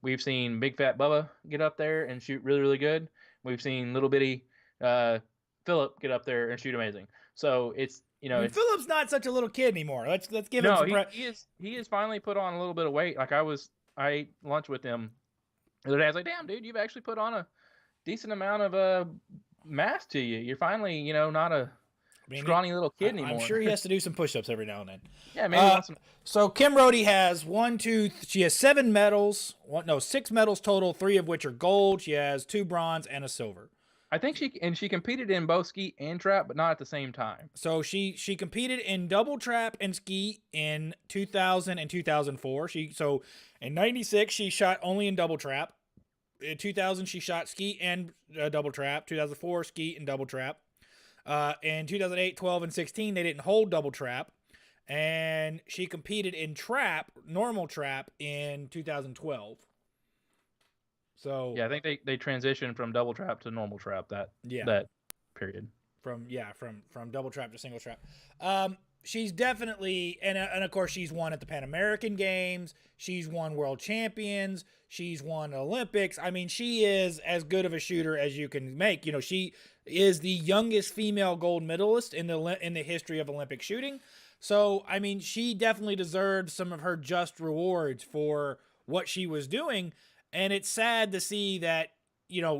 we've seen Big Fat Bubba get up there and shoot really, really good. We've seen little bitty Philip get up there and shoot amazing. So it's Philip's not such a little kid anymore. Let's give him some he is finally put on a little bit of weight. Like I ate lunch with him the other day. I was like, damn, dude, you've actually put on a decent amount of mass to you. You're finally, not a I mean, scrawny little kid anymore. I'm sure he has to do some push-ups every now and then. Yeah, maybe once. So Kim Rhodey has she has 7 medals. 6 medals total, 3 of which are gold. She has 2 bronze and a silver. I think she competed in both skeet and trap, but not at the same time. So she competed in double trap and skeet in 2000 and 2004. So in 96 she shot only in double trap. In 2000 she shot skeet and double trap. 2004 skeet and double trap. In 2008, 12, and 16 they didn't hold double trap, and she competed in trap, normal trap, in 2012. So yeah, I think they transitioned from double trap to normal trap that period. From double trap to single trap. She's definitely, and of course she's won at the Pan American Games. She's won World Champions. She's won Olympics. I mean, she is as good of a shooter as you can make. She is the youngest female gold medalist in the history of Olympic shooting. So, I mean, she definitely deserved some of her just rewards for what she was doing. And it's sad to see that,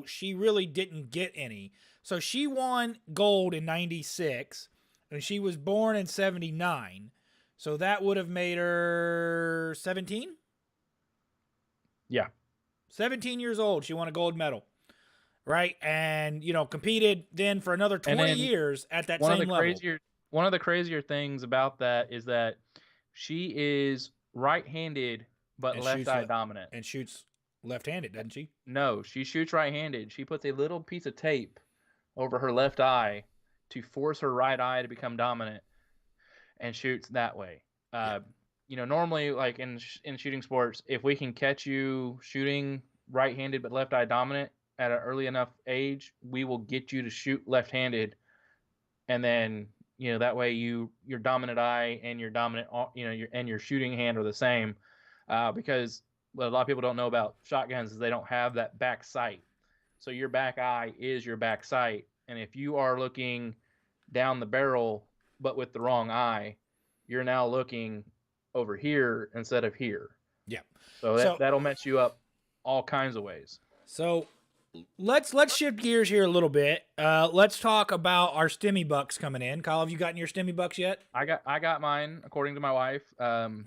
she really didn't get any. So she won gold in 96, and she was born in 79. So that would have made her 17? Yeah. 17 years old. She won a gold medal. Right? And, competed then for another 20 years at that same level. One of the crazier things about that is that she is right-handed but And left eye dominant. And shoots left-handed, doesn't she? No, she shoots right-handed. She puts a little piece of tape over her left eye to force her right eye to become dominant and shoots that way. Normally, like in shooting sports, if we can catch you shooting right-handed but left eye dominant at an early enough age, we will get you to shoot left-handed, and then that way your dominant eye and your dominant your shooting hand are the same, because what a lot of people don't know about shotguns is they don't have that back sight. So your back eye is your back sight, and if you are looking down the barrel but with the wrong eye, you're now looking over here instead of here. Yeah. So that'll mess you up all kinds of ways. So let's shift gears here a little bit. Let's talk about our Stimmy Bucks coming in. Kyle, have you gotten your Stimmy Bucks yet? I got mine, according to my wife,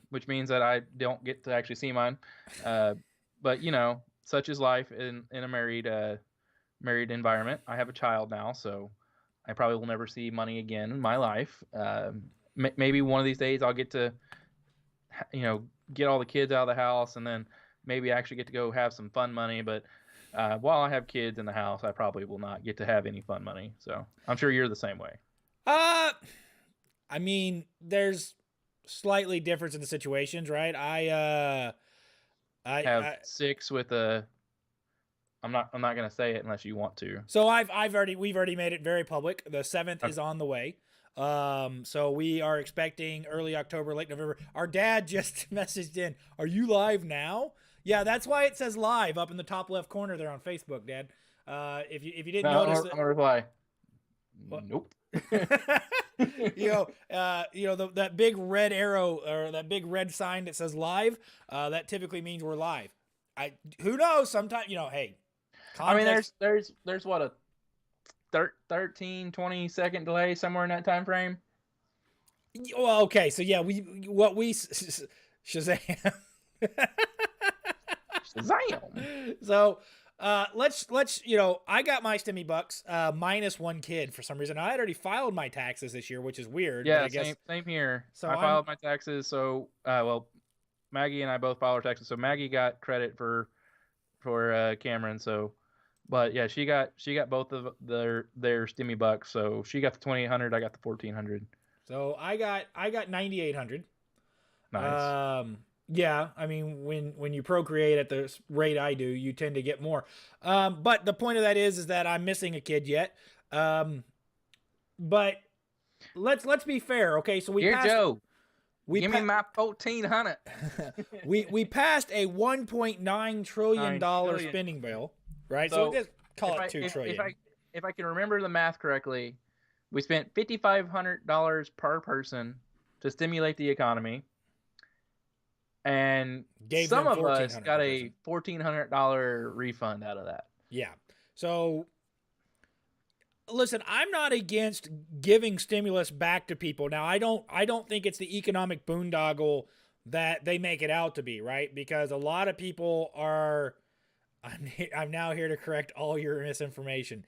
which means that I don't get to actually see mine. But such is life in a married environment. I have a child now, so I probably will never see money again in my life. Maybe one of these days I'll get to, get all the kids out of the house, and then maybe actually get to go have some fun money. But while I have kids in the house, I probably will not get to have any fun money. So I'm sure you're the same way. I mean, there's slightly difference in the situations, right? I have 6 with a. I'm not gonna say it unless you want to. So we've already made it very public. The 7th is on the way. So we are expecting early October, late November. Our dad just messaged in, "Are you live now?" Yeah, that's why it says live up in the top left corner there on Facebook, Dad. If you didn't notice, I'm gonna reply. What? Nope. That big red arrow or that big red sign that says live, that typically means we're live. Who knows? Sometimes, hey. Context. I mean, there's what, a 13, 20 second delay somewhere in that time frame. Well, okay, so yeah, Shazam. Shazam. So, let's I got my Stimmy Bucks minus 1 kid for some reason. I had already filed my taxes this year, which is weird. Yeah, I guess, same here. So I filed my taxes. So, Maggie and I both filed our taxes. So Maggie got credit for Cameron. So, but yeah, she got both of their Stimmy Bucks. So she got the 2,800. I got the 1,400. So I got 9,800. Nice. Yeah, I mean, when you procreate at the rate I do, you tend to get more. But the point of that is that I'm missing a kid yet. But let's be fair, okay? So we passed, Joe. Give me my 1,400. we passed a $1.9 trillion spending bill, right? So just call it $2 trillion. If I can remember the math correctly, we spent $5,500 per person to stimulate the economy. And some of us got a $1,400 refund out of that. Yeah. So listen, I'm not against giving stimulus back to people. Now, I don't think it's the economic boondoggle that they make it out to be, right? Because a lot of people are. I'm now here to correct all your misinformation.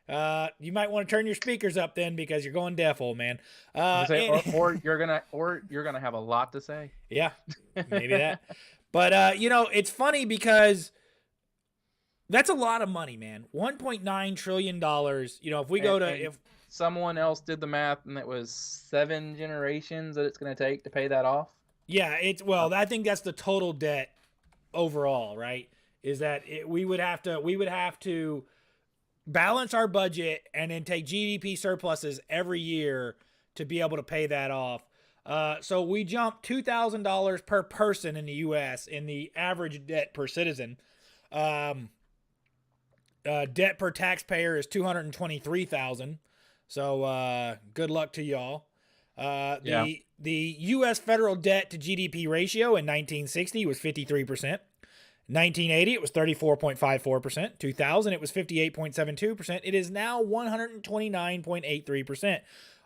You might want to turn your speakers up then because you're going deaf, old man. Or you're gonna have a lot to say. Yeah, maybe that. But it's funny because that's a lot of money, man. $1.9 trillion. If we go to if someone else did the math and it was 7 generations that it's going to take to pay that off. Yeah, I think that's the total debt overall, right? Is that we would have to balance our budget and then take GDP surpluses every year to be able to pay that off. So we jumped $2,000 per person in the U.S. in the average debt per citizen. Debt per taxpayer is $223,000. So good luck to y'all. The U.S. federal debt to GDP ratio in 1960 was 53%. 1980, it was 34.54%. 2000, it was 58.72%. It is now 129.83%.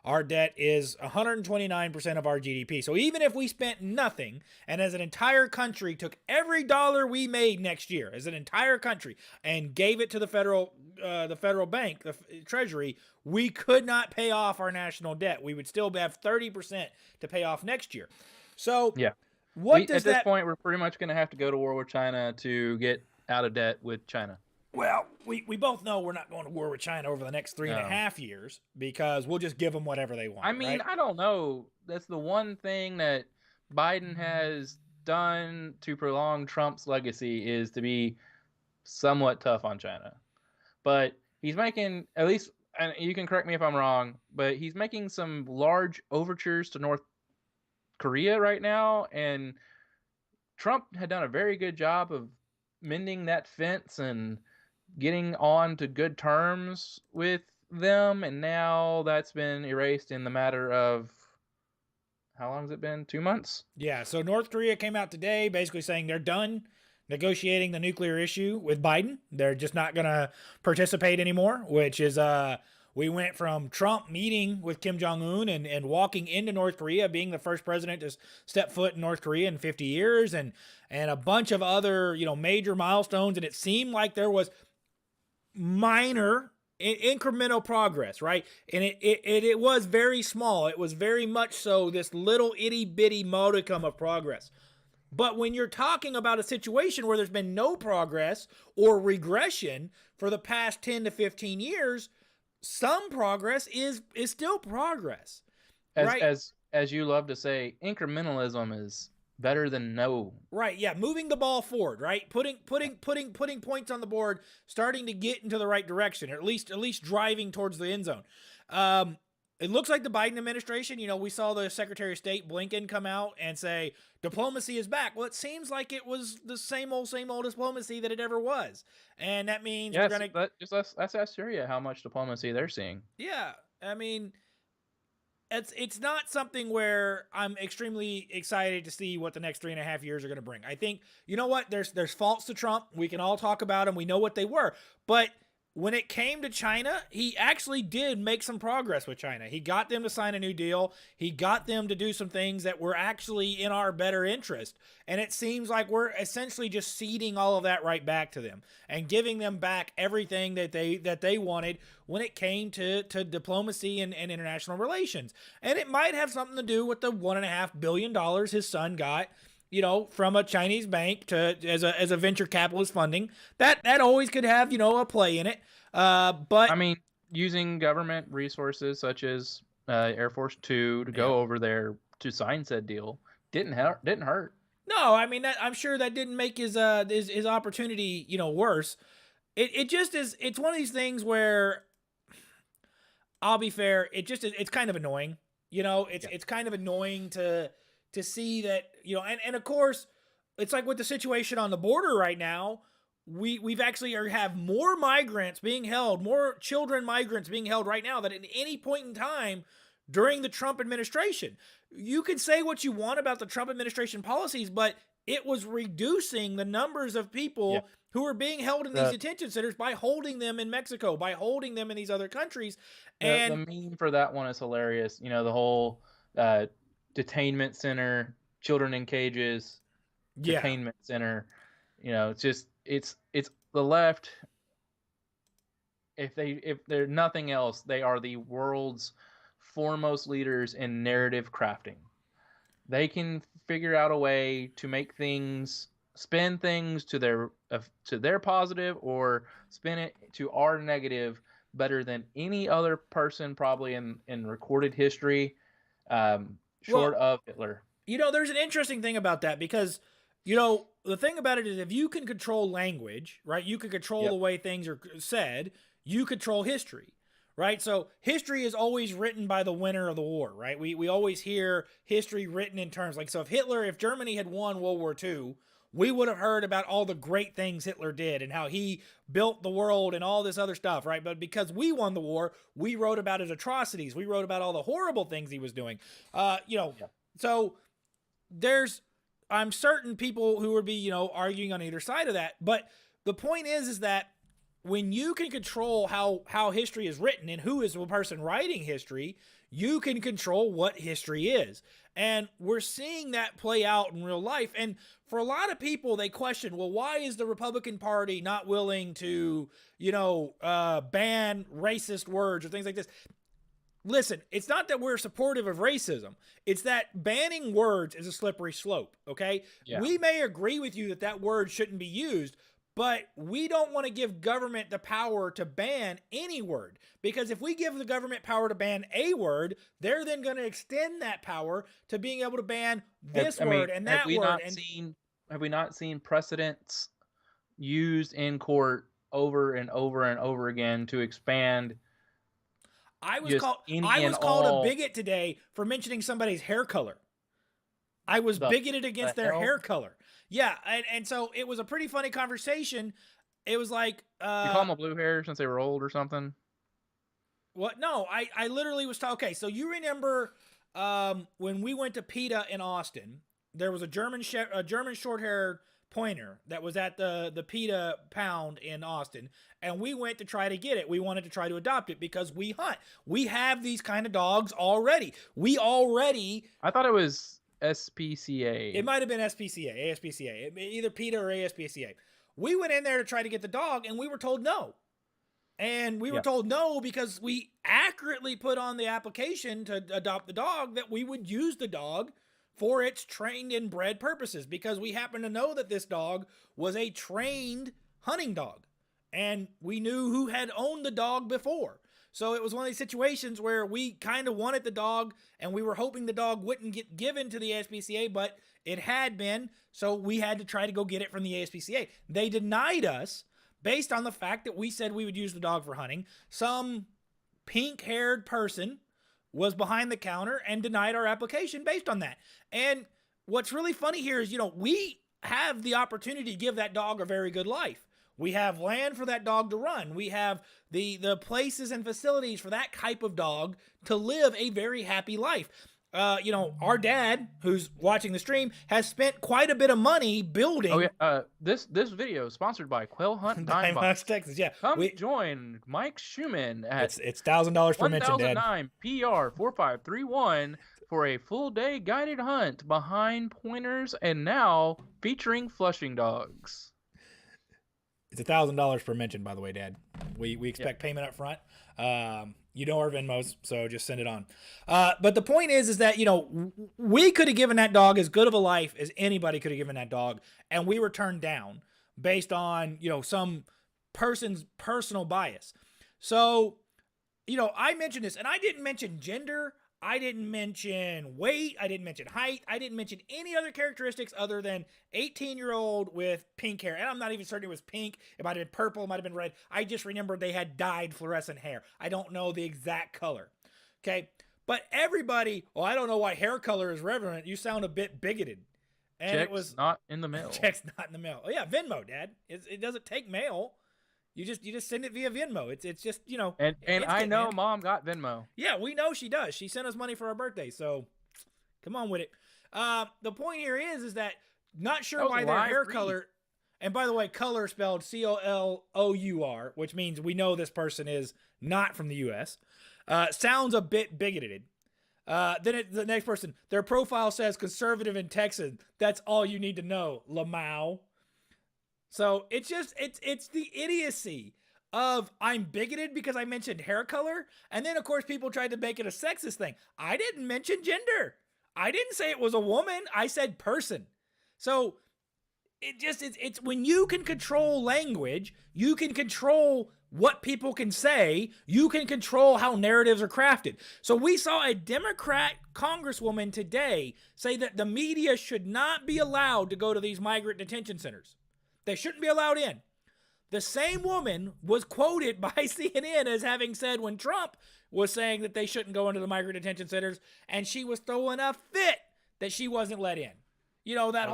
Our debt is 129% of our GDP. So even if we spent nothing, and as an entire country took every dollar we made next year, as an entire country, and gave it to the federal bank, the Treasury, we could not pay off our national debt. We would still have 30% to pay off next year. So yeah. At this point, we're pretty much going to have to go to war with China to get out of debt with China. Well, we both know we're not going to war with China over the next 3.5 years because we'll just give them whatever they want. I mean, right? I don't know. That's the one thing that Biden has done to prolong Trump's legacy is to be somewhat tough on China. But he's making, at least, and you can correct me if I'm wrong, but he's making some large overtures to North Korea right now, and Trump had done a very good job of mending that fence and getting on to good terms with them, and now that's been erased in the matter of, how long has it been? 2 months? Yeah, so North Korea came out today basically saying they're done negotiating the nuclear issue with Biden. They're just not going to participate anymore, which is we went from Trump meeting with Kim Jong-un and walking into North Korea, being the first president to step foot in North Korea in 50 years, and a bunch of other, major milestones. And it seemed like there was minor incremental progress, right? And it was very small. It was very much so this little itty bitty modicum of progress. But when you're talking about a situation where there's been no progress or regression for the past 10 to 15 years, some progress is still progress. Right? As you love to say, incrementalism is better than no. Right, yeah, moving the ball forward, right? Putting points on the board, starting to get into the right direction, or at least driving towards the end zone. It looks like the Biden administration, we saw the Secretary of State Blinken come out and say diplomacy is back. Well, it seems like it was the same old diplomacy that it ever was. And that means we're going to let's ask Syria how much diplomacy they're seeing. Yeah, I mean, it's not something where I'm extremely excited to see what the next 3.5 years are going to bring. I think, you know what? There's faults to Trump. We can all talk about them. We know what they were. But when it came to China, he actually did make some progress with China. He got them to sign a new deal. He got them to do some things that were actually in our better interest. And it seems like we're essentially just ceding all of that right back to them and giving them back everything that they wanted when it came to diplomacy and international relations. And it might have something to do with the $1.5 billion his son got, from a Chinese bank as a venture capitalist funding. That always could have, a play in it. But I mean, using government resources such as Air Force 2 to go over there to sign said deal didn't hurt. No, I mean, I'm sure that didn't make his opportunity, worse. It just is. It's one of these things where, I'll be fair, it's kind of annoying. It's kind of annoying to see that, and of course, it's like with the situation on the border right now, we've actually have more migrants being held, more children migrants being held right now than at any point in time during the Trump administration. You can say what you want about the Trump administration policies, but it was reducing the numbers of people who were being held in these detention centers by holding them in Mexico, by holding them in these other countries. And the meme for that one is hilarious. You know, the whole detainment center, children in cages, detainment center. You know, it's just it's the left. If they're nothing else, they are the world's foremost leaders in narrative crafting. They can figure out a way to make things, spin things to their positive, or spin it to our negative better than any other person probably in recorded history, short of Hitler. You know, there's an interesting thing about that because, you know, the thing about it is if you can control language, right, you can control the way things are said, you control history, right? So history is always written by the winner of the war, right? We always hear history written in terms like, so if Germany had won World War II, we would have heard about all the great things Hitler did and how he built the world and all this other stuff, right? But because we won the war, we wrote about his atrocities. We wrote about all the horrible things he was doing. So I'm certain people who would be, you know, arguing on either side of that. But the point is that when you can control how history is written and who is the person writing history, you can control what history is. And we're seeing that play out in real life. And for a lot of people, they question, well, why is the Republican Party not willing to, you know, ban racist words or things like this? Listen, it's not that we're supportive of racism. It's that banning words is a slippery slope, okay? Yeah. We may agree with you that word shouldn't be used, but we don't want to give government the power to ban any word, because if we give the government power to ban a word, they're then going to extend that power to being able to ban this word and that word. Have we not seen precedents used in court over and over and over again to expand? I was called a bigot today for mentioning somebody's hair color. I was bigoted against their hair color. Yeah, and so it was a pretty funny conversation. It was like... you call them a blue hair since they were old or something? What? No, I literally was talking... Okay, so you remember when we went to PETA in Austin, there was a German short-haired pointer that was at the PETA pound in Austin, and we went to try to get it. We wanted to try to adopt it because we hunt. We have these kind of dogs already. I thought it was... SPCA. It might have been SPCA, ASPCA, either PETA or ASPCA. We went in there to try to get the dog, and we were told no. And we were told no because we accurately put on the application to adopt the dog that we would use the dog for its trained and bred purposes, because we happened to know that this dog was a trained hunting dog, and we knew who had owned the dog before. So it was one of these situations where we kind of wanted the dog, and we were hoping the dog wouldn't get given to the ASPCA, but it had been, so we had to try to go get it from the ASPCA. They denied us based on the fact that we said we would use the dog for hunting. Some pink-haired person was behind the counter and denied our application based on that. And what's really funny here is, you know, we have the opportunity to give that dog a very good life. We have land for that dog to run. We have the places and facilities for that type of dog to live a very happy life. You know, our dad, who's watching the stream, has spent quite a bit of money building. Oh yeah. This video is sponsored by Quail Hunt Dime Box, Texas. Yeah. Come join Mike Schumann at it's $1,000 per mention, Dad. 1009 PR 4531 for a full day guided hunt behind pointers, and now featuring Flushing dogs. It's $1,000 per mention, by the way, Dad. We expect payment up front. You know our Venmos, so just send it on. But the point is that, you know, we could have given that dog as good of a life as anybody could have given that dog, and we were turned down based on, you know, some person's personal bias. So, you know, I mentioned this, and I didn't mention gender. I didn't mention weight. I didn't mention height. I didn't mention any other characteristics other than 18-year-old with pink hair. And I'm not even certain it was pink. It might have been purple. It might have been red. I just remembered they had dyed fluorescent hair. I don't know the exact color. Okay. But everybody, I don't know why hair color is relevant. You sound a bit bigoted. And Check's it was not in the mail. Check's not in the mail. Oh yeah, Venmo, Dad. It doesn't take mail. You just send it via Venmo. It's just, you know. And I know, man. Mom got Venmo. Yeah, we know she does. She sent us money for our birthday, so come on with it. The point here is that Not sure That was why a their live hair read. color. And by the way, color spelled COLOUR, which means we know this person is not from the U.S. Sounds a bit bigoted. The next person, their profile says conservative and Texan. That's all you need to know, Lamau. So it's the idiocy of I'm bigoted because I mentioned hair color. And then, of course, people tried to make it a sexist thing. I didn't mention gender. I didn't say it was a woman. I said person. So it's when you can control language, you can control what people can say, you can control how narratives are crafted. So we saw a Democrat congresswoman today say that the media should not be allowed to go to these migrant detention centers. They shouldn't be allowed in. The same woman was quoted by CNN as having said when Trump was saying that they shouldn't go into the migrant detention centers, and she was throwing a fit that she wasn't let in. You know, that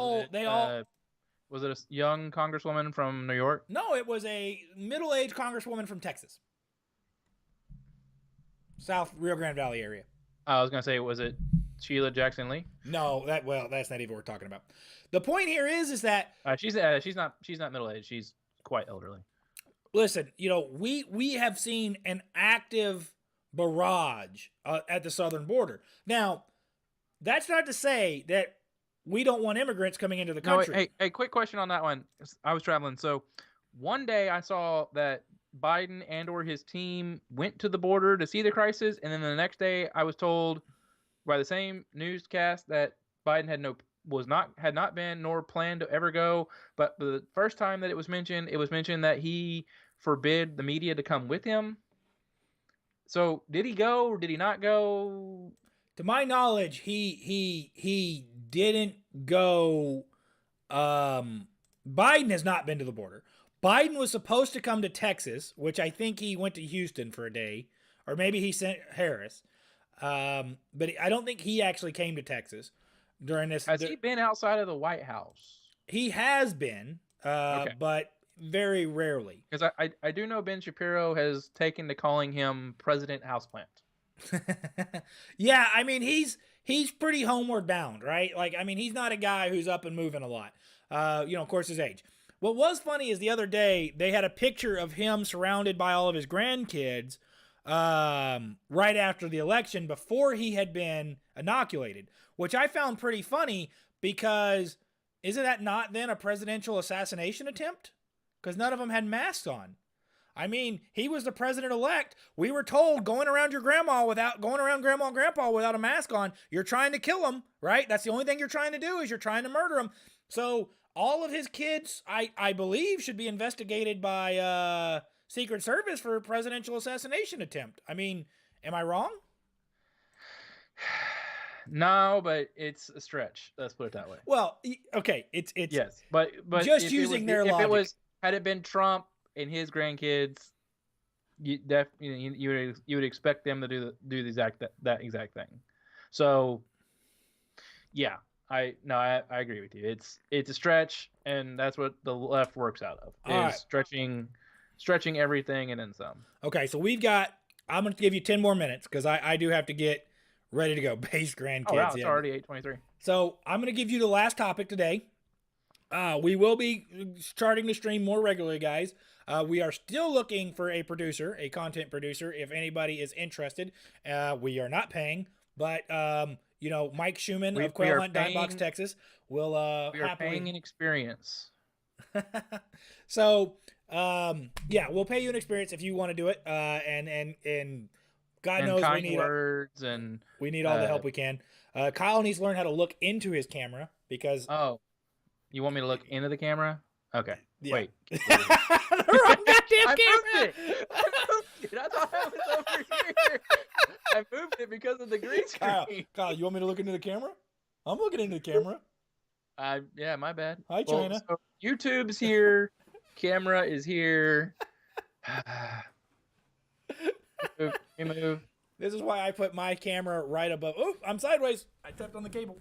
Was it a young congresswoman from New York? No, it was a middle-aged congresswoman from Texas. South Rio Grande Valley area. I was going to say, was it Sheila Jackson Lee? No, that's not even what we're talking about. The point here is that She's not middle-aged. She's quite elderly. Listen, you know, we have seen an active barrage at the southern border. Now, that's not to say that we don't want immigrants coming into the country. No, hey, quick question on that one. I was traveling. So one day I saw that Biden and or his team went to the border to see the crisis. And then the next day I was told by the same newscast that Biden had not been nor planned to ever go. But the first time that it was mentioned that he forbid the media to come with him. So did he go or did he not go? To my knowledge, he didn't go. Biden has not been to the border. Biden was supposed to come to Texas, which I think he went to Houston for a day, or maybe he sent Harris. But I don't think he actually came to Texas during this. Has he been outside of the White House? He has been, Okay. but very rarely. Because I do know Ben Shapiro has taken to calling him President Houseplant. Yeah, I mean he's pretty homeward bound, right? Like, I mean, he's not a guy who's up and moving a lot. You know, of course, his age. What was funny is the other day they had a picture of him surrounded by all of his grandkids right after the election before he had been inoculated, which I found pretty funny because isn't that not then a presidential assassination attempt? Because none of them had masks on. I mean, he was the president-elect. We were told going around grandma and grandpa without a mask on, you're trying to kill them, right? That's the only thing you're trying to do is you're trying to murder them. So all of his kids, I believe, should be investigated by Secret Service for a presidential assassination attempt. I mean, am I wrong? No, but it's a stretch. Let's put it that way. Well, okay, it's yes, but just using their logic. Had it been Trump and his grandkids, you would expect them to do that exact thing. So, yeah, I agree with you. It's a stretch, and that's what the left works out of is stretching everything and then some. Okay, so I'm going to give you 10 more minutes because I do have to get ready to go. Base grandkids. Oh, wow, it's already 8:23. So I'm going to give you the last topic today. We will be starting to stream more regularly, guys. We are still looking for a content producer. If anybody is interested, we are not paying, but Mike Schumann of Quail Hunt, Dinebox, Texas, will we are paying an experience. So, we'll pay you an experience if you want to do it. And God knows we need words and we need all the help we can. Kyle needs to learn how to look into his camera because. Oh. You want me to look into the camera? Okay. Yeah. Wait. The wrong goddamn camera. I moved it. I thought I was over here. I moved it because of the green screen. Kyle, you want me to look into the camera? I'm looking into the camera. Yeah, my bad. Hi, China. So YouTube's here. Camera is here. Move. This is why I put my camera right above. Oh, I'm sideways. I stepped on the cable.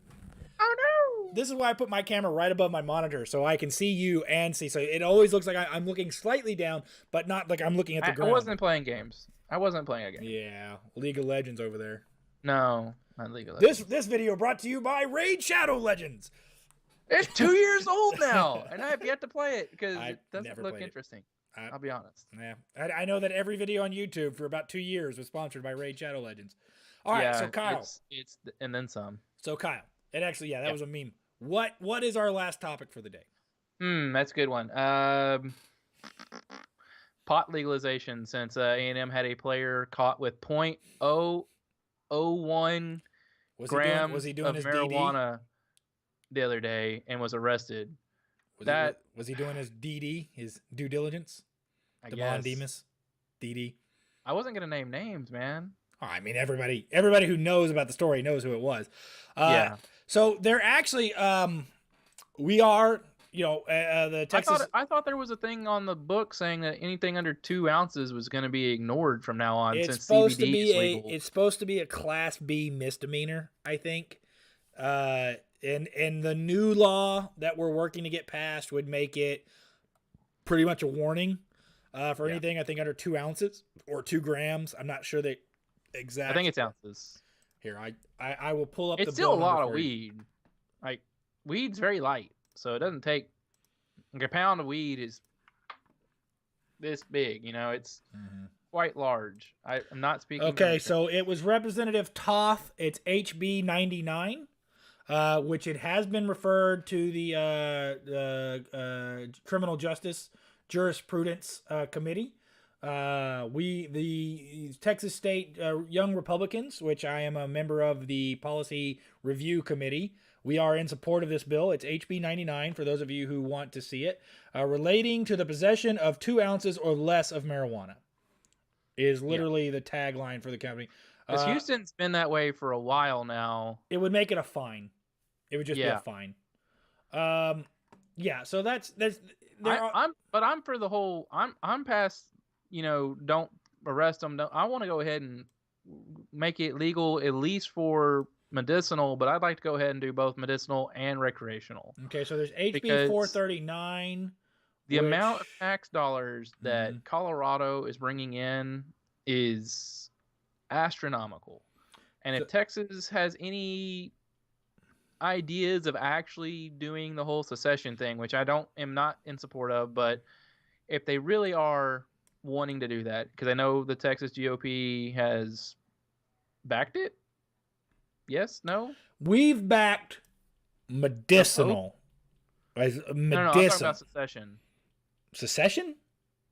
Oh no! This is why I put my camera right above my monitor so I can see you and see. So it always looks like I'm looking slightly down, but not like I'm looking at the ground. I wasn't playing games. I wasn't playing a game. Yeah, League of Legends over there. No, not League of Legends. This video brought to you by Raid Shadow Legends. It's 2 years old now, and I have yet to play it because I it doesn't never look played it. interesting. I- I'll be honest. Yeah, I know that every video on YouTube for about 2 years was sponsored by Raid Shadow Legends. All right, yeah, so Kyle. it's and then some. So Kyle, it actually, yeah, that was a meme. What is our last topic for the day? That's a good one. Pot legalization, since A&M had a player caught with .001 grams Was he doing of his marijuana the other day and was arrested. DD? Was he doing his DD, his due diligence? I Demond guess. Demas, DD. I wasn't gonna name names, man. Oh, I mean, everybody who knows about the story knows who it was. Yeah. So they're actually, we are, the Texas. I thought there was a thing on the book saying that anything under 2 ounces was going to be ignored from now on, since CBD is legal. It's supposed to be a Class B misdemeanor, I think. And the new law that we're working to get passed would make it pretty much a warning for anything I think under 2 ounces or 2 grams. I'm not sure the exact. I think it's ounces. Here, I will pull up. It's the still a bill lot number of for you. weed. Like, weed's very light, so it doesn't take. Like, a pound of weed is this big. It's quite large. I'm not speaking. Okay, so it was Representative Toth. It's HB 99, which it has been referred to the Criminal Justice Jurisprudence Committee. The Texas State Young Republicans, which I am a member of the Policy Review Committee, we are in support of this bill. It's HB 99 for those of you who want to see it, relating to the possession of 2 ounces or less of marijuana. Is literally the tagline for the company. Because Houston's been that way for a while now. It would make it a fine. It would just be a fine. Yeah. So I'm for the whole. I'm past. Don't arrest them. I want to go ahead and make it legal at least for medicinal, but I'd like to go ahead and do both medicinal and recreational. Okay, so there's HB 439. The amount of tax dollars that Colorado is bringing in is astronomical. And if Texas has any ideas of actually doing the whole secession thing, which I am not in support of, but if they really are wanting to do that, because I know the Texas GOP has backed it. Yes? No? We've backed medicinal. No, I'm talking about secession. Secession?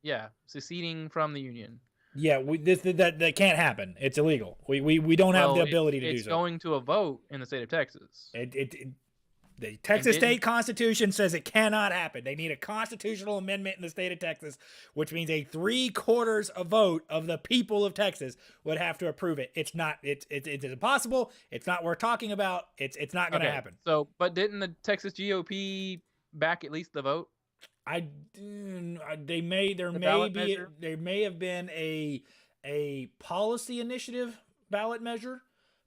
Yeah, seceding from the union. Yeah, that can't happen. It's illegal. We don't have the ability to do so. It's going to a vote in the state of Texas. The Texas State Constitution says it cannot happen. They need a constitutional amendment in the state of Texas, which means a 3/4 a vote of the people of Texas would have to approve it. It's not. It's impossible. It's not worth talking about. It's not going to happen. So, but didn't the Texas GOP back at least the vote? There may have been a policy initiative ballot measure.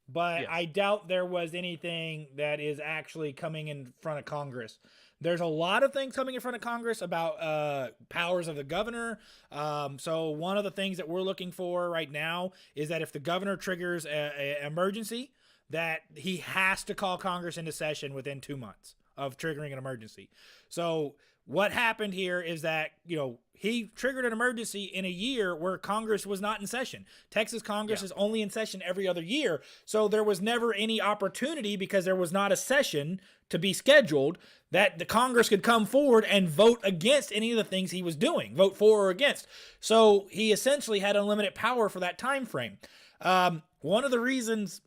But I doubt there was anything that is actually coming in front of Congress. There's a lot of things coming in front of Congress about powers of the governor. So one of the things that we're looking for right now is that if the governor triggers an emergency, that he has to call Congress into session within 2 months of triggering an emergency. So what happened here is that, he triggered an emergency in a year where Congress was not in session. Texas Congress is only in session every other year. So there was never any opportunity, because there was not a session to be scheduled, that the Congress could come forward and vote against any of the things he was doing, vote for or against. So he essentially had unlimited power for that time frame. One of the reasons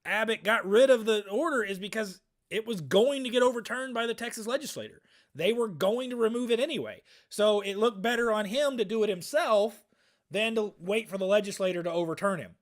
Abbott got rid of the order is because it was going to get overturned by the Texas legislature. They were going to remove it anyway. So it looked better on him to do it himself than to wait for the legislator to overturn him.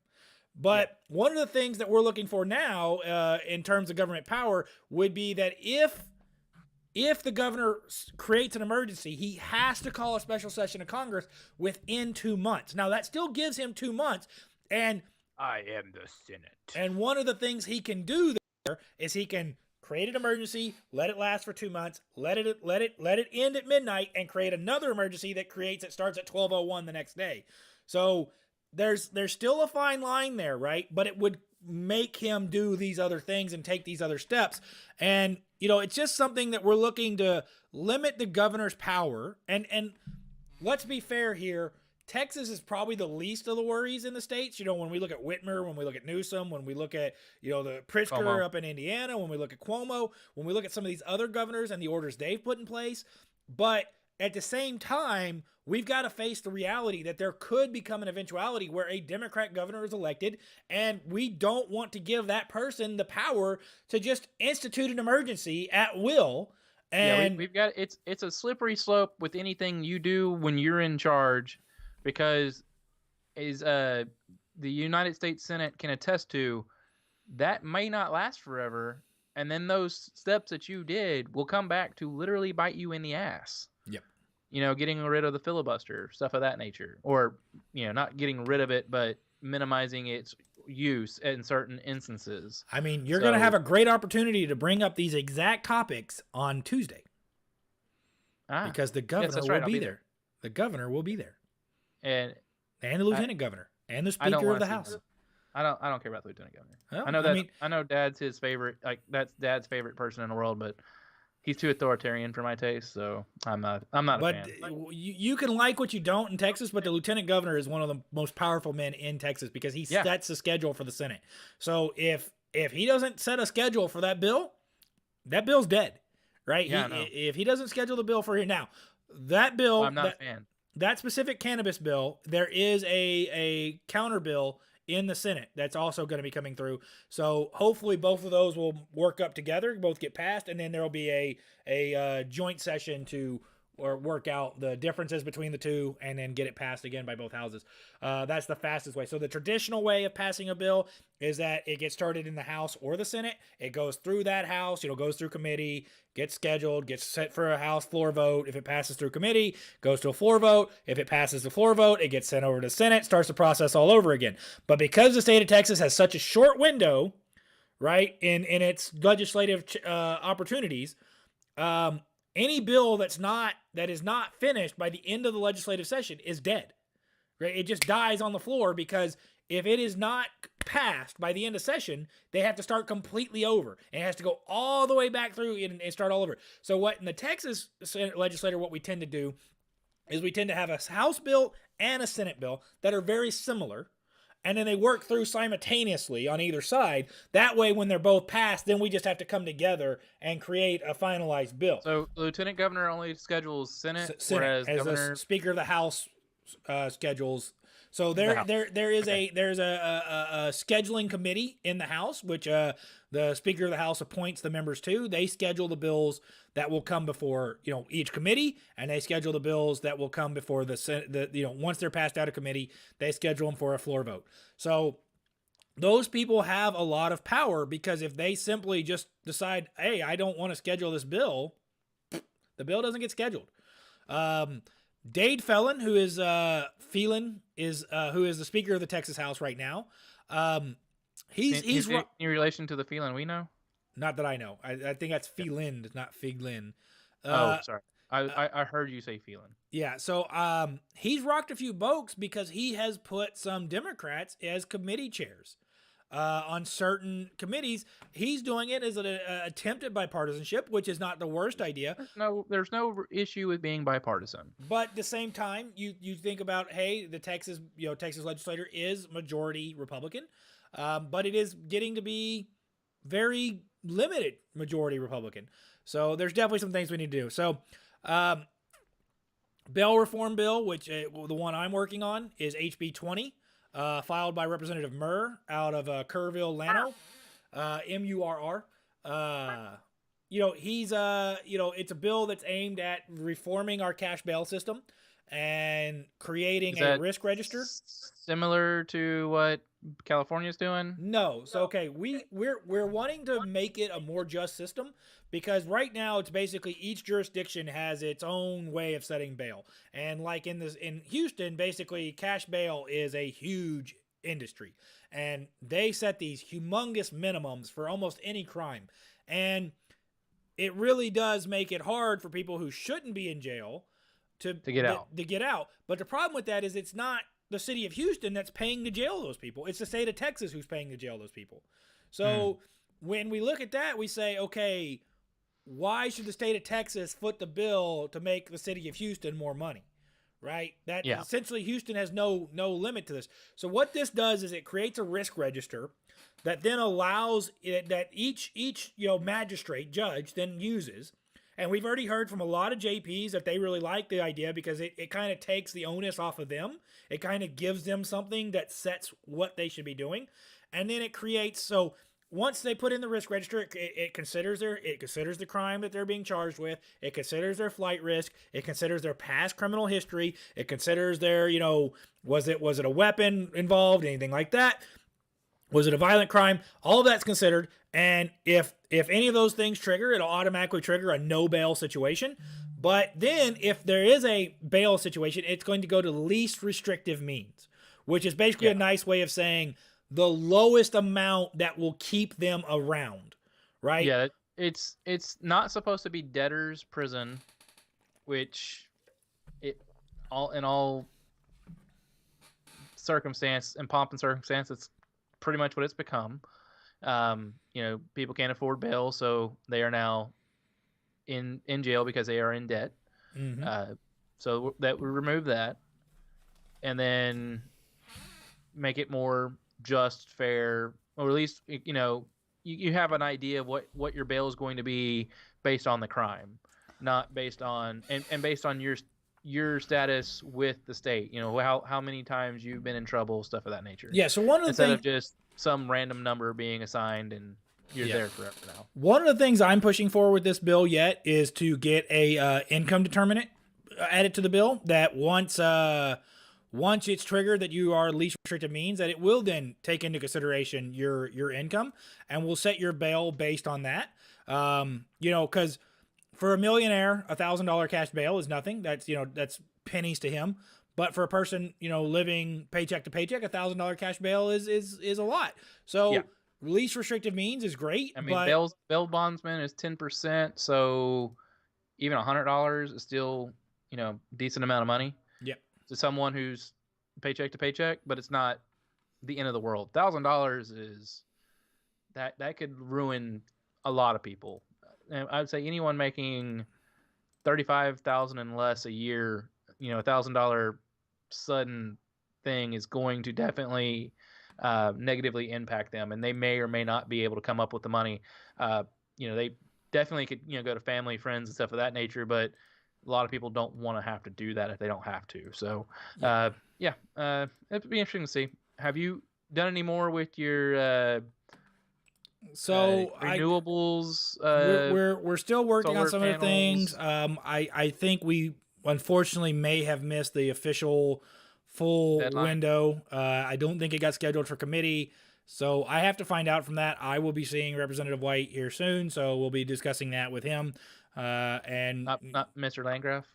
But one of the things that we're looking for now in terms of government power would be that if the governor creates an emergency, he has to call a special session of Congress within 2 months. Now, that still gives him 2 months. And I am the Senate. And one of the things he can do there is he can create an emergency, let it last for 2 months, let it end at midnight, and create another emergency that starts at 12:01 the next day. So there's still a fine line there, right? But it would make him do these other things and take these other steps. And, it's just something that we're looking to limit the governor's power. And let's be fair here. Texas is probably the least of the worries in the states. When we look at Whitmer, when we look at Newsom, when we look at, the Pritzker Cuomo. up in Indiana, when we look at Cuomo, when we look at some of these other governors and the orders they've put in place. But at the same time, we've got to face the reality that there could become an eventuality where a Democrat governor is elected, and we don't want to give that person the power to just institute an emergency at will. And we've got it's a slippery slope with anything you do when you're in charge, because the United States Senate can attest to, that may not last forever, and then those steps that you did will come back to literally bite you in the ass. Yep. Getting rid of the filibuster, stuff of that nature, or not getting rid of it, but minimizing its use in certain instances. I mean, you're going to have a great opportunity to bring up these exact topics on Tuesday, because the governor will be there. The governor will be there, and the lieutenant governor and the speaker of the House. I don't care about the lieutenant governor. Well, I know that. I know Dad's his favorite. That's Dad's favorite person in the world, but he's too authoritarian for my taste, so I'm not a fan. But you can like what you don't in Texas, but the lieutenant governor is one of the most powerful men in Texas because he sets the schedule for the Senate. So if he doesn't set a schedule for that bill's dead, right? Yeah, if he doesn't schedule the bill for here now, that bill, I'm not a fan. That specific cannabis bill, there is a counter bill in the Senate that's also going to be coming through. So hopefully both of those will work up together, both get passed, and then there will be a joint session to work out the differences between the two and then get it passed again by both houses. That's the fastest way. So the traditional way of passing a bill is that it gets started in the House or the Senate. It goes through that House, goes through committee, gets scheduled, gets set for a House floor vote. If it passes through committee, goes to a floor vote. If it passes the floor vote, it gets sent over to the Senate, starts the process all over again. But because the state of Texas has such a short window, right, in its legislative opportunities, any bill that is not finished by the end of the legislative session is dead. Right? It just dies on the floor, because if it is not passed by the end of session, they have to start completely over. And it has to go all the way back through and start all over. So what in the Texas Senate legislature, what we tend to do is we tend to have a House bill and a Senate bill that are very similar. And then they work through simultaneously on either side. That way, when they're both passed, then we just have to come together and create a finalized bill. So the lieutenant governor only schedules Senate, Senate whereas as governor... the Speaker of the House schedules. So there's a scheduling committee in the House, which the Speaker of the House appoints the members to. They schedule the bills that will come before each committee, and they schedule the bills that will come before the Senate. Once they're passed out of committee, they schedule them for a floor vote. So those people have a lot of power, because if they simply just decide, hey, I don't want to schedule this bill, the bill doesn't get scheduled. Dade Phelan, who is who is the Speaker of the Texas House right now. He's in relation to the Phelan we know. Not that I know. I think that's Phelan, not Figlin. Sorry. I heard you say Phelan. Yeah. So he's rocked a few boats because he has put some Democrats as committee chairs on certain committees. He's doing it as an attempt at bipartisanship, which is not the worst idea. There's no issue with being bipartisan. But at the same time, you think about, hey, the Texas legislature is majority Republican, but it is getting to be very limited majority Republican. So there's definitely some things we need to do. So bail reform bill, which the one I'm working on, is HB 20. Filed by Representative Murr out of Kerrville, Llano, Murr. He's it's a bill that's aimed at reforming our cash bail system and creating a risk register. Similar to what California's doing? No. So okay, we're wanting to make it a more just system, because right now it's basically each jurisdiction has its own way of setting bail. And like in Houston, basically cash bail is a huge industry, and they set these humongous minimums for almost any crime. And it really does make it hard for people who shouldn't be in jail to get out. But the problem with that is it's not the city of Houston that's paying to jail those people. It's the state of Texas who's paying to jail those people. So when we look at that, we say, okay, why should the state of Texas foot the bill to make the city of Houston more money? Right? That essentially Houston has no limit to this. So what this does is it creates a risk register that then allows it, that each magistrate, judge then uses. And we've already heard from a lot of JPs that they really like the idea because it kind of takes the onus off of them. It kind of gives them something that sets what they should be doing. And then it creates, so once they put in the risk register, it considers the crime that they're being charged with. It considers their flight risk. It considers their past criminal history. It considers their, was it a weapon involved, anything like that? Was it a violent crime? All of that's considered. And if any of those things trigger, it'll automatically trigger a no bail situation. But then if there is a bail situation, it's going to go to least restrictive means, which is basically a nice way of saying the lowest amount that will keep them around, right? Yeah, it's not supposed to be debtor's prison, which in all circumstance and pomp and circumstance, it's pretty much what it's become. People can't afford bail, so they are now in jail because they are in debt. So that we remove that, and then make it more just, fair, or at least you have an idea of what your bail is going to be based on the crime, not based on and based on your status with the state. How many times you've been in trouble, stuff of that nature. Yeah. So one of the instead things, of just some random number being assigned and you're there forever now. One of the things I'm pushing for with this bill yet is to get a income determinant added to the bill that once it's triggered that you are least restricted means, that it will then take into consideration your income and will set your bail based on that. Because for a millionaire, $1,000 cash bail is nothing. That's pennies to him. But for a person, living paycheck to paycheck, $1,000 cash bail is a lot. So least restrictive means is great. I mean, bail bondsman is 10%, so even $100 is still decent amount of money. Yeah. To someone who's paycheck to paycheck, but it's not the end of the world. $1,000 is that could ruin a lot of people. And I would say anyone making $35,000 and less a year, $1,000 sudden thing is going to definitely negatively impact them, and they may or may not be able to come up with the money. They definitely could go to family, friends, and stuff of that nature, but a lot of people don't want to have to do that if they don't have to. So, it'd be interesting to see. Have you done any more with your renewables? We're still working on some solar of the things. I think we unfortunately may have missed the official full deadline window. I don't think it got scheduled for committee. So I have to find out from that. I will be seeing Representative White here soon, so we'll be discussing that with him. And not Mr. Landgraf.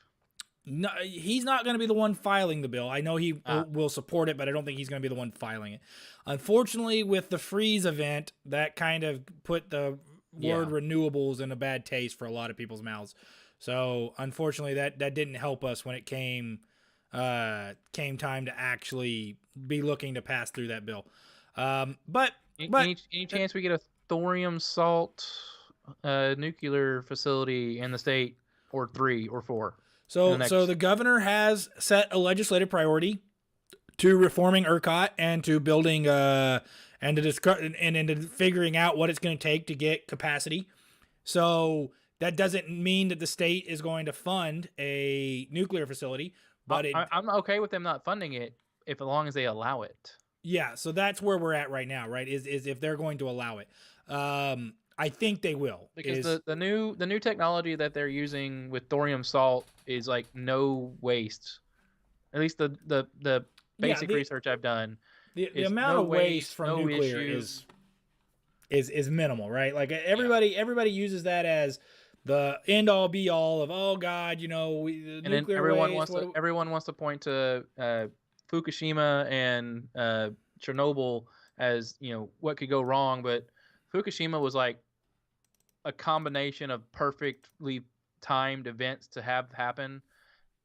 No, he's not going to be the one filing the bill. I know he will support it, but I don't think he's going to be the one filing it. Unfortunately, with the freeze event, that kind of put the word renewables in a bad taste for a lot of people's mouths. So unfortunately, that didn't help us when it came time to actually be looking to pass through that bill. But any chance we get a thorium salt nuclear facility in the state, or 3 or 4? So the governor has set a legislative priority to reforming ERCOT and to building and into figuring out what it's going to take to get capacity. So that doesn't mean that the state is going to fund a nuclear facility, but I'm okay with them not funding it as long as they allow it. Yeah, so that's where we're at right now, right? Is if they're going to allow it. I think they will. Because the new technology that they're using with thorium salt is like no waste. At least the basic research I've done. The amount of waste from nuclear is minimal, right? Like everybody uses that as the end all be all of, oh God, nuclear waste. Everyone wants to point to Fukushima and Chernobyl as what could go wrong, but Fukushima was like a combination of perfectly timed events to have happen,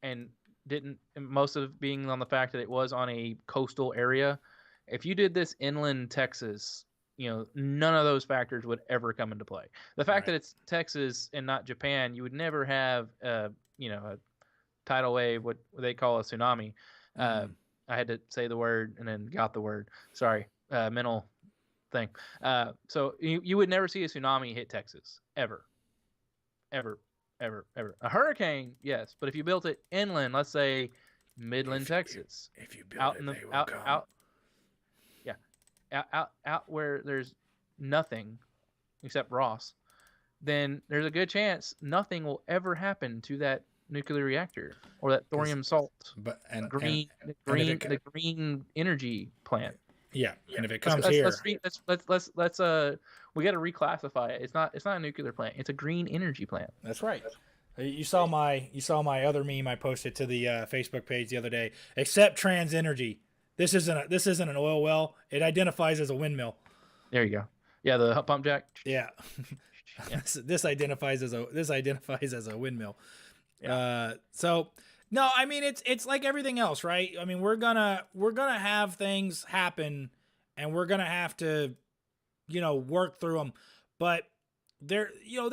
and didn't, most of it being on the fact that it was on a coastal area. If you did this inland Texas, none of those factors would ever come into play. The fact that it's Texas and not Japan, you would never have, a tidal wave, what they call a tsunami. I had to say the word and then got the word. Sorry, mental thing. So you would never see a tsunami hit Texas ever. A hurricane, yes, but if you built it inland, let's say Midland, Texas, if you build out where there's nothing except Ross, then there's a good chance nothing will ever happen to that nuclear reactor or that thorium salt. But the green energy plant. Yeah, and if it comes here, let's we got to reclassify it. It's not a nuclear plant. It's a green energy plant. That's right. You saw my other meme I posted to the Facebook page the other day. Except trans energy. This isn't an oil well. It identifies as a windmill. There you go. Yeah, the pump jack. Yeah. This identifies as a windmill. Yeah. So no, I mean it's like everything else, right? I mean we're gonna have things happen, and we're gonna have to, work through them. But there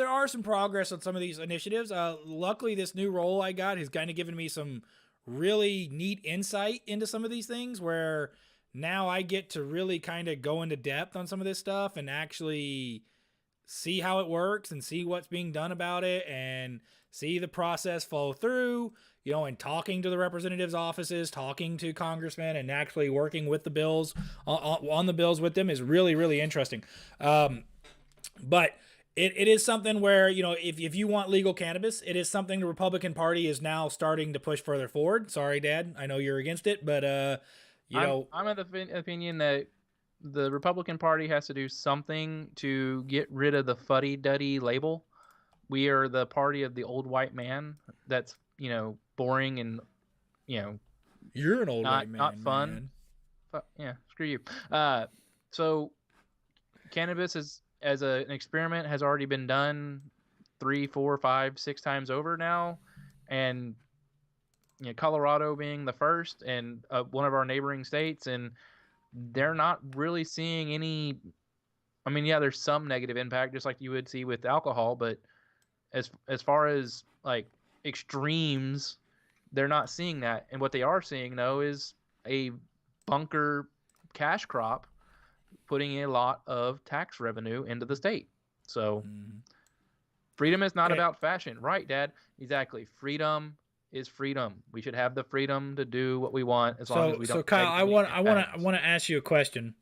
are some progress on some of these initiatives. Luckily, this new role I got has kind of given me some really neat insight into some of these things, where now I get to really kind of go into depth on some of this stuff and actually see how it works and see what's being done about it and see the process flow through, and talking to the representatives' offices, talking to congressmen, and actually working with the bills on the bills with them is really, really interesting. But it is something where, if you want legal cannabis, it is something the Republican Party is now starting to push further forward. Sorry, Dad, I know you're against it, but I'm of the opinion that the Republican Party has to do something to get rid of the fuddy-duddy label. We are the party of the old white man. That's boring and you're an old white man, not fun. Yeah, screw you. So cannabis as an experiment has already been done 3, 4, 5, 6 times over now, and Colorado being the first and one of our neighboring states, and they're not really seeing any. I mean, yeah, there's some negative impact, just like you would see with alcohol, but as far as like extremes, they're not seeing that. And what they are seeing though is a bunker cash crop putting a lot of tax revenue into the state. So freedom is not about fashion, right, Dad? Exactly. Freedom is freedom. We should have the freedom to do what we want as long as we don't. So Kyle, I want to ask you a question.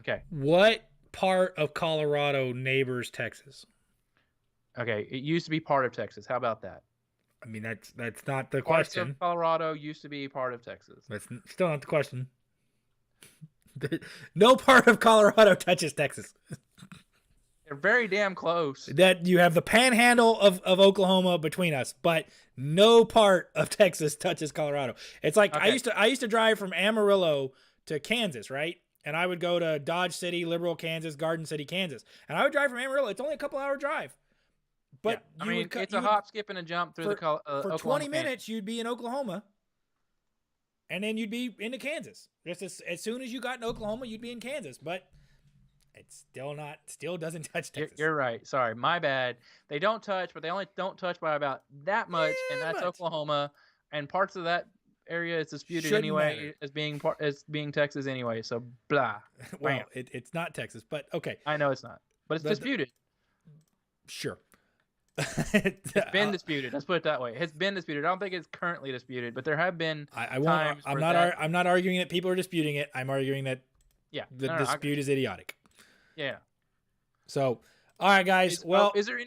Okay. What part of Colorado neighbors Texas? Okay, it used to be part of Texas. How about that? I mean, that's not the Parts question. of Colorado used to be part of Texas. That's still not the question. No part of Colorado touches Texas. They're very damn close. That you have the panhandle of Oklahoma between us, but no part of Texas touches Colorado. It's like I used to drive from Amarillo to Kansas, right? And I would go to Dodge City, Liberal, Kansas, Garden City, Kansas. And I would drive from Amarillo. It's only a couple hour drive. But yeah. It's a hop, skip, and a jump through for Oklahoma 20 minutes, you'd be in Oklahoma. And then you'd be into Kansas. Just as soon as you got in Oklahoma, you'd be in Kansas. But it's still doesn't touch Texas. You're right. Sorry, my bad. They don't touch, but they only don't touch by about that much, and that's Oklahoma. And parts of that area is disputed anyway as being Texas anyway. So blah. Well, it's not Texas, but okay. I know it's not, but it's disputed. Sure. It's been disputed. Let's put it that way. It's been disputed. I don't think it's currently disputed, but there have been times. I'm not arguing that people are disputing it. I'm arguing that the dispute is idiotic. Yeah. So, all right, guys. Is there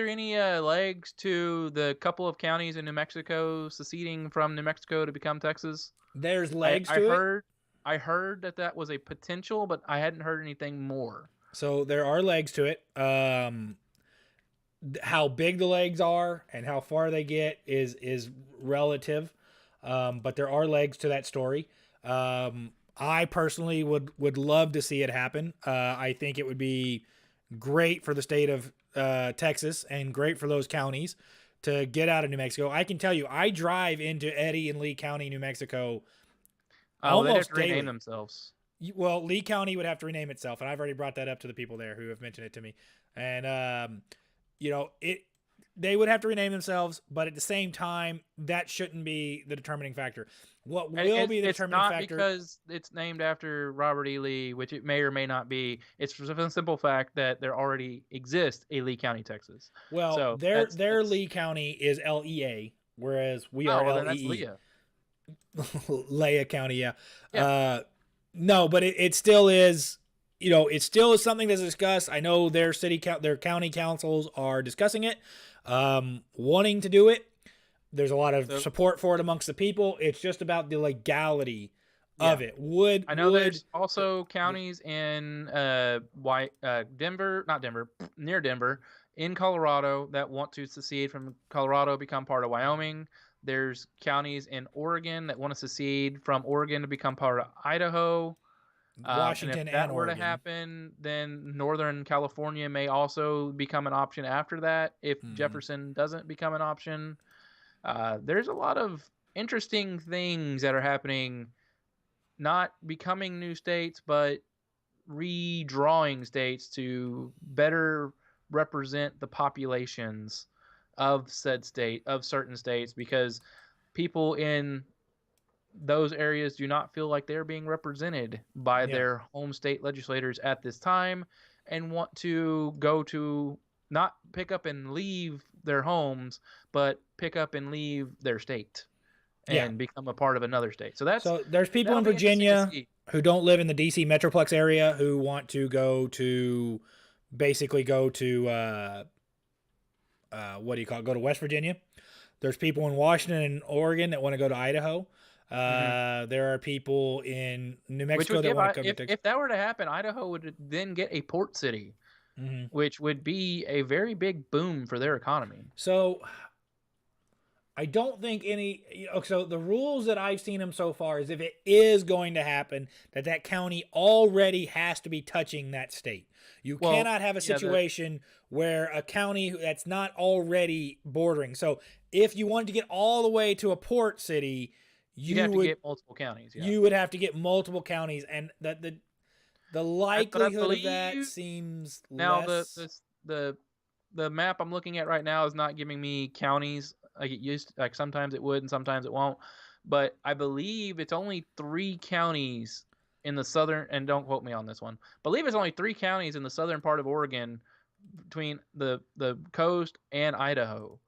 any legs to the couple of counties in New Mexico seceding from New Mexico to become Texas? There's legs to it. I heard that was a potential, but I hadn't heard anything more. So there are legs to it. How big the legs are and how far they get is relative, but there are legs to that story. I personally would love to see it happen. I think it would be great for the state of Texas and great for those counties to get out of New Mexico. I can tell you, I drive into Eddy and Lee County, New Mexico. Oh, they have almost to rename daily. themselves. Well, Lee County would have to rename itself, and I've already brought that up to the people there who have mentioned it to me. And they would have to rename themselves, but at the same time, that shouldn't be the determining factor. What will be the determining factor? It's not because it's named after Robert E. Lee, which it may or may not be. It's for the simple fact that there already exists a Lee County, Texas. Well, so their Lee County is LEA, whereas we are well, LEE. that's Leah. Leah County, yeah. No, but it still is. It still is something that's discussed. I know their county councils are discussing it, wanting to do it. There's a lot of support for it amongst the people. It's just about the legality of it. There's also counties in near Denver, in Colorado that want to secede from Colorado, become part of Wyoming. There's counties in Oregon that want to secede from Oregon to become part of Idaho. Washington and if that were Oregon. to happen, then Northern California may also become an option after that if Jefferson doesn't become an option. There's a lot of interesting things that are happening, not becoming new states, but redrawing states to better represent the populations of said state, of certain states, because people in those areas do not feel like they're being represented by their home state legislators at this time, and want to go to not pick up and leave their homes, but pick up and leave their state and become a part of another state. So there's people in Virginia who don't live in the DC Metroplex area who want to go to go to West Virginia. There's people in Washington and Oregon that want to go to Idaho. There are people in New Mexico that want to go to Texas. If that were to happen, Idaho would then get a port city, which would be a very big boom for their economy. So I don't think so the rules that I've seen them so far is if it is going to happen, that county already has to be touching that state. You cannot have a situation where a county that's not already bordering. So if you wanted to get all the way to a port city, you'd have to get multiple counties. Yeah. You would have to get multiple counties, and the likelihood of that seems less. Now the map I'm looking at right now is not giving me counties like it used to, like sometimes it would and sometimes it won't. But I believe it's only 3 counties in the southern, and don't quote me on this one. I believe it's only 3 counties in the southern part of Oregon between the coast and Idaho.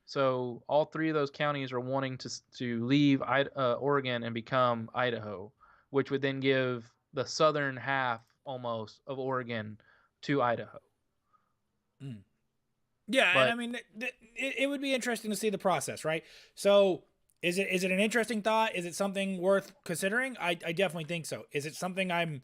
So all 3 of those counties are wanting to leave Oregon and become Idaho, which would then give the southern half almost of Oregon to Idaho. Yeah, and I mean, it would be interesting to see the process, right? So is it an interesting thought? Is it something worth considering? I definitely think so. Is it something I'm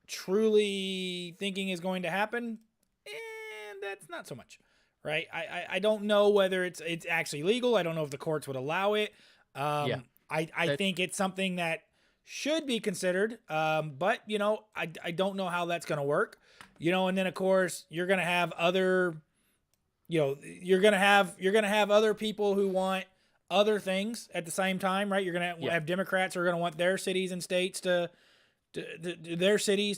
truly thinking is going to happen? And that's not so much. Right, I don't know whether it's actually legal. I don't know if the courts would allow it. I think it's something that should be considered. But I don't know how that's going to work. And then of course you're going to have other, you're going to have other people who want other things at the same time, right? You're going to have Democrats who are going to want their cities and states to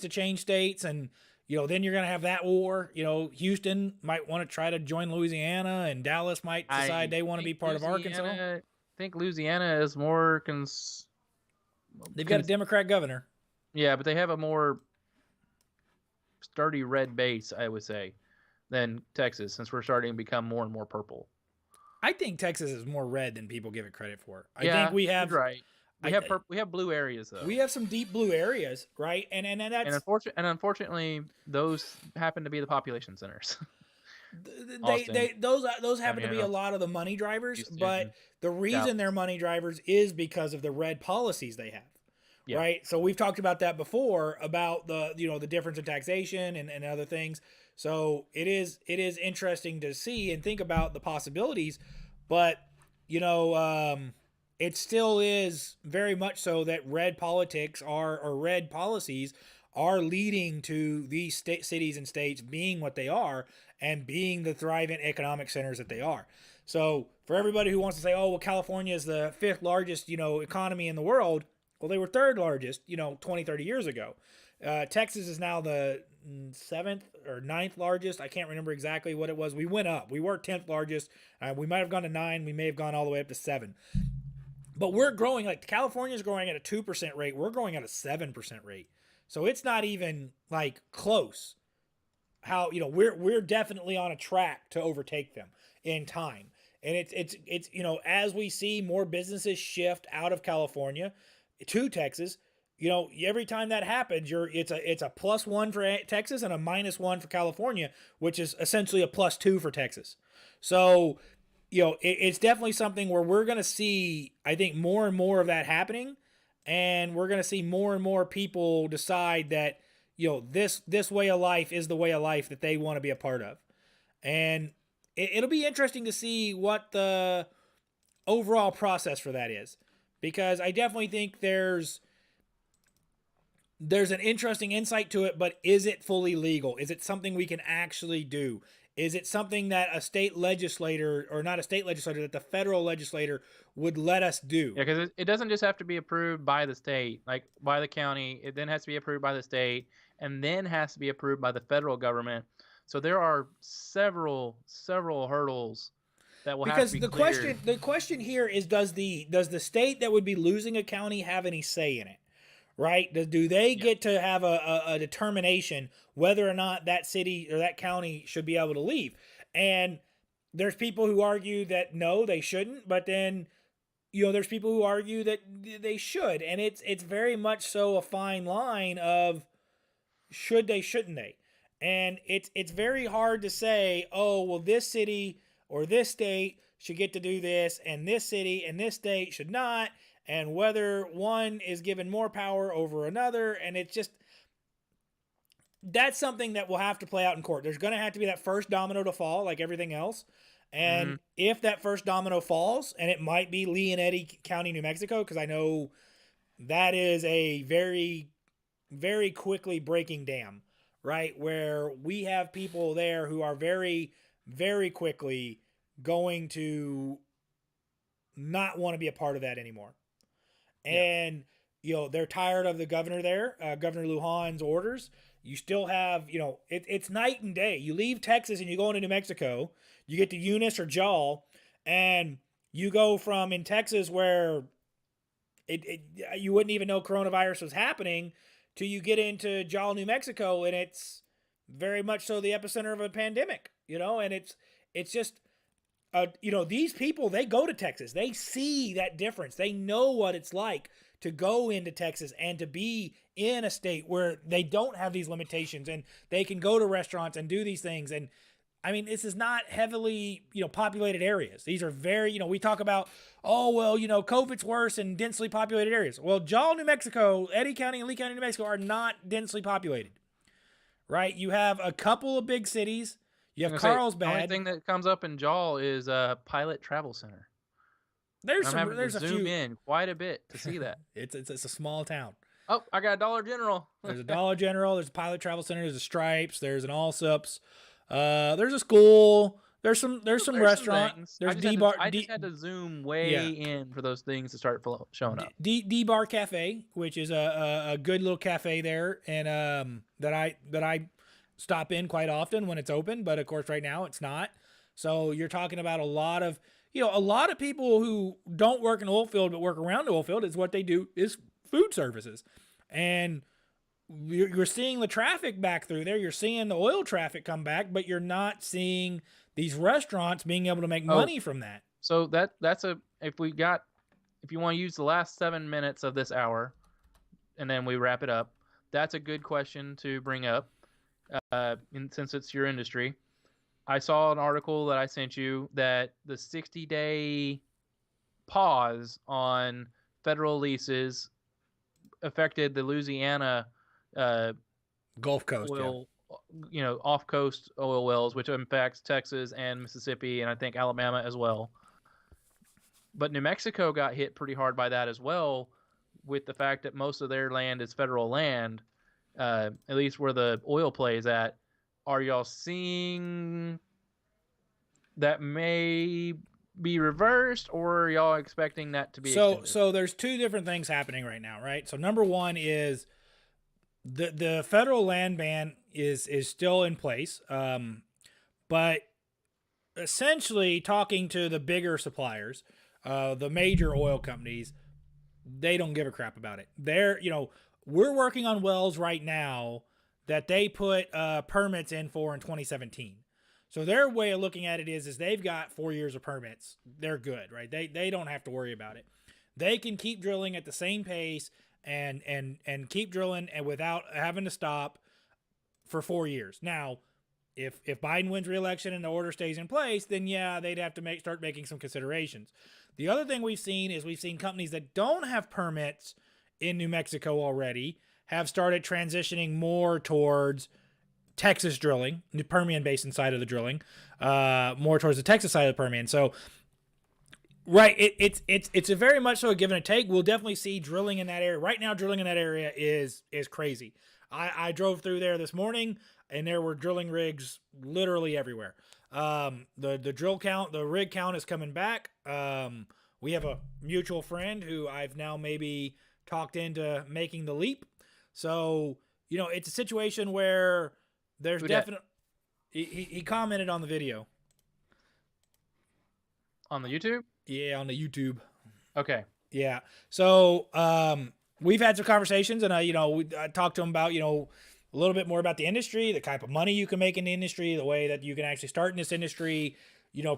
change states, and then you're going to have that war. Houston might want to try to join Louisiana, and Dallas might decide they want to be part of Arkansas. I think Louisiana is more they've got a Democrat governor. Yeah, but they have a more sturdy red base, I would say, than Texas, since we're starting to become more and more purple. I think Texas is more red than people give it credit for. I think we have right. We have blue areas though. We have some deep blue areas, right? And that's unfortunately those happen to be the population centers. Those happen to be a lot of the money drivers, but the reason they're money drivers is because of the red policies they have. Right? So we've talked about that before, about the the difference in taxation and other things. So it is interesting to see and think about the possibilities, but it still is very much so that red politics or red policies are leading to these cities and states being what they are and being the thriving economic centers that they are. So for everybody who wants to say, oh, well, California is the 5th largest, economy in the world. Well, they were 3rd largest, 20, 30 years ago. Texas is now the 7th or 9th largest. I can't remember exactly what it was. We went up. We were 10th largest. We might have gone to 9. We may have gone all the way up to 7. But we're growing, like California is growing at a 2% rate. We're growing at a 7% rate. So it's not even like close. How, we're definitely on a track to overtake them in time. And it's as we see more businesses shift out of California to Texas, every time that happens, it's a +1 for Texas and a -1 for California, which is essentially a +2 for Texas. So, it's definitely something where we're going to see, I think, more and more of that happening, and we're going to see more and more people decide that, this way of life is the way of life that they want to be a part of. And it'll be interesting to see what the overall process for that is, because I definitely think there's an interesting insight to it, but is it fully legal? Is it something we can actually do? Is it something that a state legislator, or not a state legislator, that the federal legislator would let us do? Yeah, because it doesn't just have to be approved by the state, like by the county. It then has to be approved by the state, and then has to be approved by the federal government. So there are several hurdles that will have to be cleared. The question here is, does the state that would be losing a county have any say in it? Right? Do they get to have a determination whether or not that city or that county should be able to leave? And there's people who argue that no, they shouldn't, but then there's people who argue that they should, and it's very much so a fine line of should they, shouldn't they? And it's very hard to say, oh, well, this city or this state should get to do this, and this city and this state should not, and whether one is given more power over another. And it's just, that's something that will have to play out in court. There's going to have to be that first domino to fall, like everything else. And if that first domino falls, and it might be Lee and Eddy County, New Mexico, because I know that is a very, very quickly breaking dam, right? Where we have people there who are very, very quickly going to not want to be a part of that anymore. And, they're tired of the governor there, Governor Lujan's orders. You still have, it's night and day. You leave Texas and you go into New Mexico, you get to Eunice or Jal, and you go from in Texas where you wouldn't even know coronavirus was happening, to you get into Jal, New Mexico, and it's very much so the epicenter of a pandemic, and it's just, these people, they go to Texas. They see that difference. They know what it's like to go into Texas and to be in a state where they don't have these limitations and they can go to restaurants and do these things. And I mean, this is not heavily, populated areas. These are very, we talk about, oh, well, COVID's worse in densely populated areas. Well, Jal, New Mexico, Eddy County, and Lee County, New Mexico are not densely populated, right? You have a couple of big cities. You have Carlsbad. The only thing that comes up in Jal is Pilot Travel Center. There's a few. Zoom in quite a bit to see that. It's a small town. Oh, I got a Dollar General. There's a Dollar General. There's a Pilot Travel Center. There's a Stripes. There's an Allsups. There's a school. There's some restaurants. There's D-Bar. I just had to zoom way in for those things to start showing up. D-Bar Cafe, which is a good little cafe there, and that I stop in quite often when it's open, but of course right now it's not. So you're talking about a lot of people who don't work in oil field but work around the oil field. Is what they do is food services. And you're seeing the traffic back through there. You're seeing the oil traffic come back, but you're not seeing these restaurants being able to make money from that. So if you want to use the last 7 minutes of this hour and then we wrap it up, that's a good question to bring up. Since it's your industry, I saw an article that I sent you that the 60-day pause on federal leases affected the Louisiana Gulf Coast oil, off coast oil wells, which impacts Texas and Mississippi and I think Alabama as well. But New Mexico got hit pretty hard by that as well, with the fact that most of their land is federal land. at least where the oil play is at. Are y'all seeing that may be reversed, or are y'all expecting that to be extended? So there's two different things happening right now, right? So number one is the federal land ban is still in place, but essentially talking to the bigger suppliers, the major oil companies, they don't give a crap about it. We're working on wells right now that they put permits in for in 2017. So their way of looking at it is they've got 4 years of permits. They're good, right? They don't have to worry about it. They can keep drilling at the same pace and keep drilling and without having to stop for 4 years. Now, if Biden wins re-election and the order stays in place, then yeah, they'd have to start making some considerations. The other thing we've seen companies that don't have permits in New Mexico already have started transitioning more towards Texas drilling, the Permian Basin side of the drilling, more towards the Texas side of the Permian. So, right, it's a very much so a give and a take. We'll definitely see drilling in that area. Right now, drilling in that area is crazy. I drove through there this morning, and there were drilling rigs literally everywhere. The drill count, the rig count is coming back. We have a mutual friend who I've now maybe talked into making the leap. So, it's a situation where there's definitely... He commented on the video. On the YouTube? Yeah, on the YouTube. Okay. Yeah. So, we've had some conversations, and I talked to him about, a little bit more about the industry, the type of money you can make in the industry, the way that you can actually start in this industry,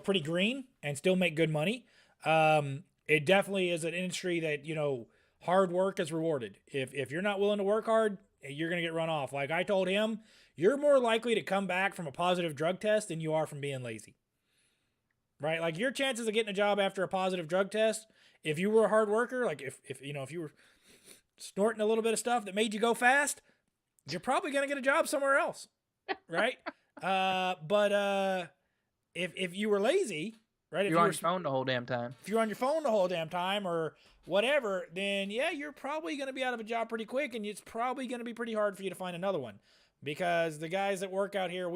pretty green and still make good money. It definitely is an industry that, hard work is rewarded. If you're not willing to work hard, you're going to get run off. Like I told him, you're more likely to come back from a positive drug test than you are from being lazy. Right? Like your chances of getting a job after a positive drug test, if you were a hard worker, like if you were snorting a little bit of stuff that made you go fast, you're probably going to get a job somewhere else. Right? But if you were lazy, right? If you're on your phone the whole damn time. If you're on your phone the whole damn time or whatever, then yeah, you're probably going to be out of a job pretty quick, and it's probably going to be pretty hard for you to find another one, because the guys that work out here,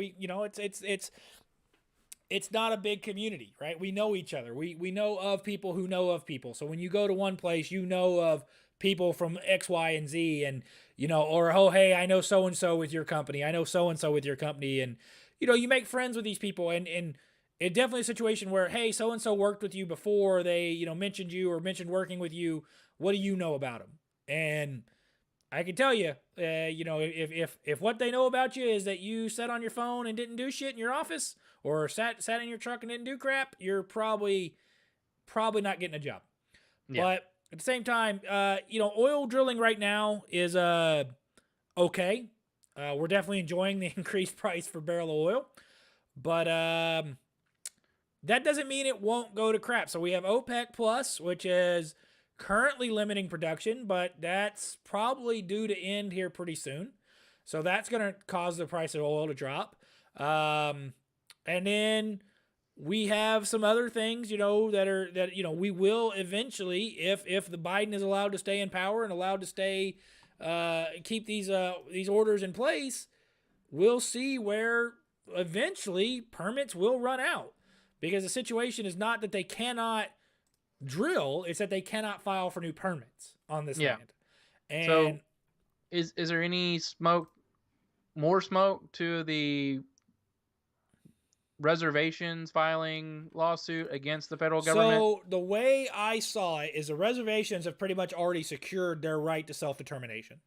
it's not a big community, right? We know each other. We know of people who know of people. So when you go to one place, you know of people from X, Y, and Z, and or oh hey, I know so and so with your company. I know so and so with your company, and you make friends with these people, and it's definitely a situation where, hey, so and so worked with you before. They mentioned you or mentioned working with you. What do you know about them? And I can tell you, if what they know about you is that you sat on your phone and didn't do shit in your office, or sat in your truck and didn't do crap, you're probably not getting a job. Yeah. But at the same time, oil drilling right now is okay. We're definitely enjoying the increased price for barrel of oil, but that doesn't mean it won't go to crap. So we have OPEC Plus, which is currently limiting production, but that's probably due to end here pretty soon. So that's going to cause the price of oil to drop. And then we have some other things, that we will eventually, if the Biden is allowed to stay in power and allowed to stay, keep these orders in place, we'll see where eventually permits will run out, because the situation is not that they cannot drill, it's that they cannot file for new permits on this land. And so is there any more smoke to the reservations filing lawsuit against the federal government? So the way I saw it is the reservations have pretty much already secured their right to self-determination.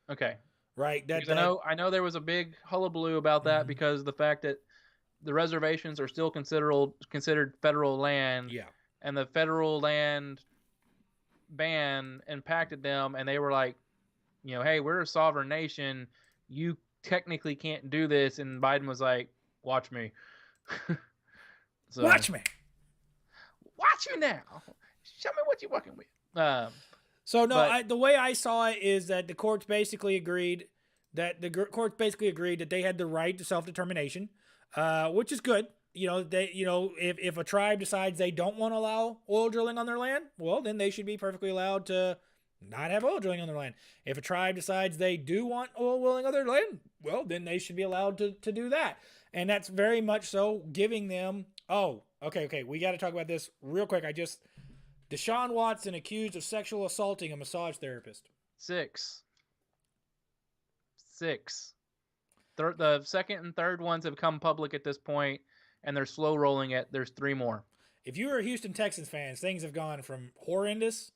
Okay. Right. I know there was a big hullabaloo about that because the fact that the reservations are still considered federal land. Yeah. And the federal land ban impacted them, and they were like, hey, we're a sovereign nation. You technically can't do this. And Biden was like, watch me. Watch me now. Show me what you're working with. The way I saw it is that the courts basically agreed that they had the right to self-determination, which is good. If a tribe decides they don't want to allow oil drilling on their land, well, then they should be perfectly allowed to not have oil drilling on their land. If a tribe decides they do want oil drilling on their land, well, then they should be allowed to do that. And that's very much so giving them, okay, we got to talk about this real quick. Deshaun Watson accused of sexual assaulting a massage therapist. 6. The second and third ones have come public at this point, and they're slow rolling it. There's 3 more. If you are Houston Texans fans, things have gone from horrendous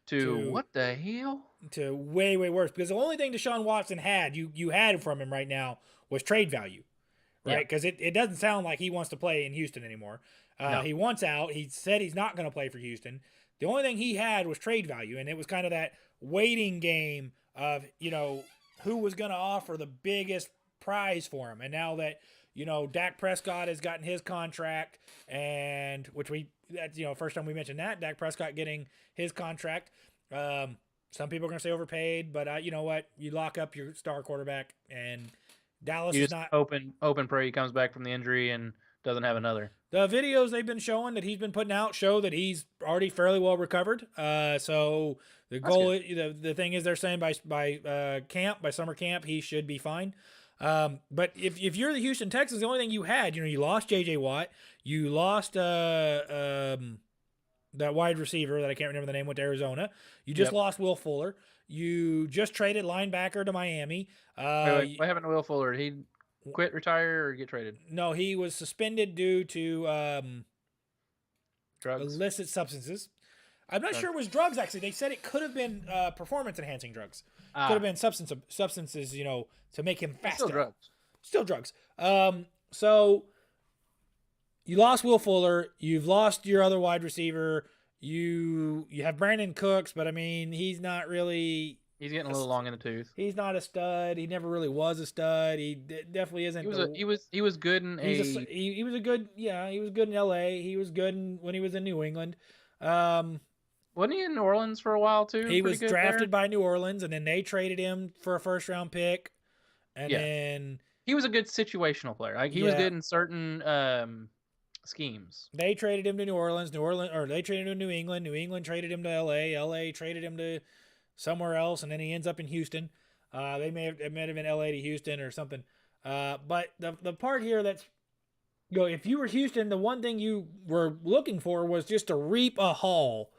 to what the hell? To way, way worse. Because the only thing Deshaun Watson had, you had from him right now, was trade value. Right? Because it doesn't sound like he wants to play in Houston anymore. No. He wants out. He said he's not going to play for Houston. The only thing he had was trade value, and it was kind of that waiting game of, who was going to offer the biggest prize for him. And now that, Dak Prescott has gotten his contract, and first time we mentioned that, Dak Prescott getting his contract. Some people are going to say overpaid, but you know what? You lock up your star quarterback, and Dallas is not open pray he comes back from the injury and doesn't have another. The videos they've been showing that he's been putting out show that he's already fairly well recovered. So the goal, the thing is, they're saying by summer camp, he should be fine. But if you're the Houston Texans, the only thing you had, you lost J.J. Watt, you lost that wide receiver that I can't remember the name, went to Arizona. You just lost Will Fuller. You just traded linebacker to Miami. What happened to Will Fuller? Did he quit, retire, or get traded? No, he was suspended due to drugs, illicit substances. I'm not sure it was drugs, actually. They said it could have been performance-enhancing drugs. Could have been substances, to make him faster. Still drugs. So you lost Will Fuller. You've lost your other wide receiver. You have Brandon Cooks, but, he's not really... He's getting a little long in the tooth. He's not a stud. He never really was a stud. He definitely isn't. He was good in he was good in L.A. He was good when he was in New England. Wasn't he in New Orleans for a while too? He was drafted by New Orleans, and then they traded him for a first-round pick. And then he was a good situational player. Like he was good in certain schemes. They traded him to New Orleans. Or they traded him to New England. New England traded him to L.A. L.A. traded him to somewhere else, and then he ends up in Houston. It may have been L.A. to Houston or something. But the part here that's, if you were Houston, the one thing you were looking for was just to reap a haul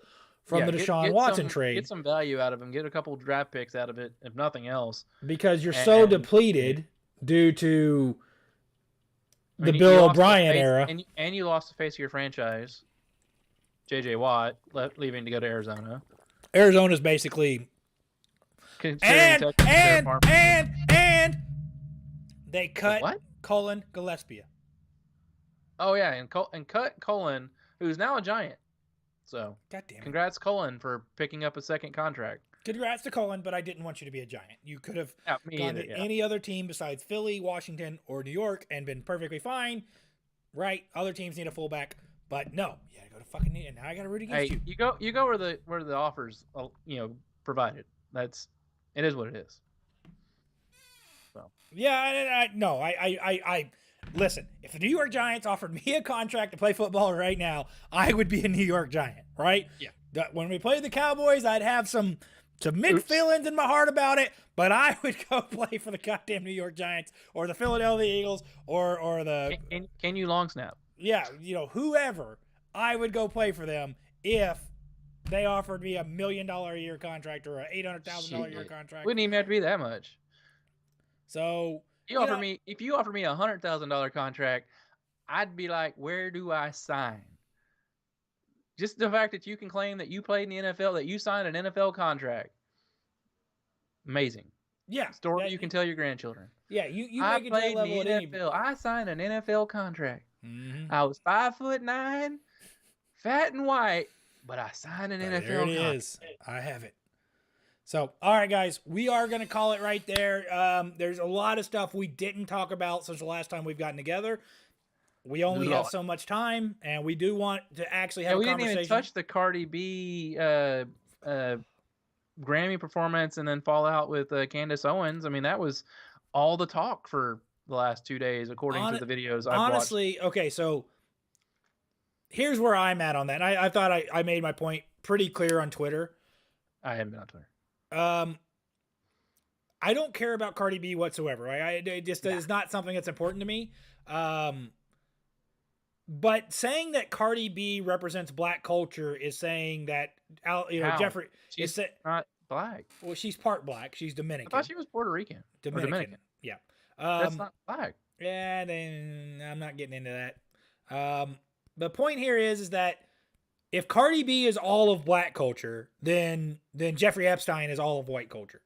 from the Deshaun Watson trade. Get some value out of him. Get a couple draft picks out of it, if nothing else. Because you're so depleted due to the Bill O'Brien era. And you lost the face of your franchise, J.J. Watt, leaving to go to Arizona. Arizona's basically and they cut Colin Gillespie. Oh yeah, and cut Colin, who's now a Giant. So goddamn, congrats Colin for picking up a second contract. Congrats to Colin, but I didn't want you to be a Giant. You could have gone to any other team besides Philly, Washington, or New York and been perfectly fine. Right? Other teams need a fullback, but no, you gotta go to fucking. And now I gotta root against you. You go where the offers provided. It is what it is. So yeah, I listen. If the New York Giants offered me a contract to play football right now, I would be a New York Giant, right? Yeah. When we played the Cowboys, I'd have some mixed feelings in my heart about it, but I would go play for the goddamn New York Giants or the Philadelphia Eagles or the. Can you long snap? Yeah, whoever, I would go play for them if they offered me $1 million a year contract or a $800,000 a year contract. Wouldn't even have to be that much. So if you offer me $100,000 contract, I'd be like, where do I sign? Just the fact that you can claim that you played in the NFL, that you signed an NFL contract, amazing. Yeah, story you can tell your grandchildren. Yeah, you I make it played to that in level the NFL. I signed an NFL contract. Mm-hmm. I was 5'9", fat and white, but I signed an NFL contract. There it is. I have it. So, all right, guys, we are going to call it right there. There's a lot of stuff we didn't talk about since the last time we've gotten together. We only have so much time, and we do want to actually have a conversation. We didn't even touch the Cardi B Grammy performance and then fallout with Candace Owens. I mean, that was all the talk for the last 2 days, according to the videos I've watched. Honestly, okay, so here's where I'm at on that. I thought I made my point pretty clear on Twitter. I haven't been on Twitter. I don't care about Cardi B whatsoever. Right? It just is not something that's important to me. But saying that Cardi B represents black culture is saying that How? Jeffrey She's is not black. well, she's part black. She's I Dominican. thought she was Puerto Rican. Or Dominican. Yeah. That's not black. Yeah, then I'm not getting into that. The point here is that if Cardi B is all of black culture, then Jeffrey Epstein is all of white culture.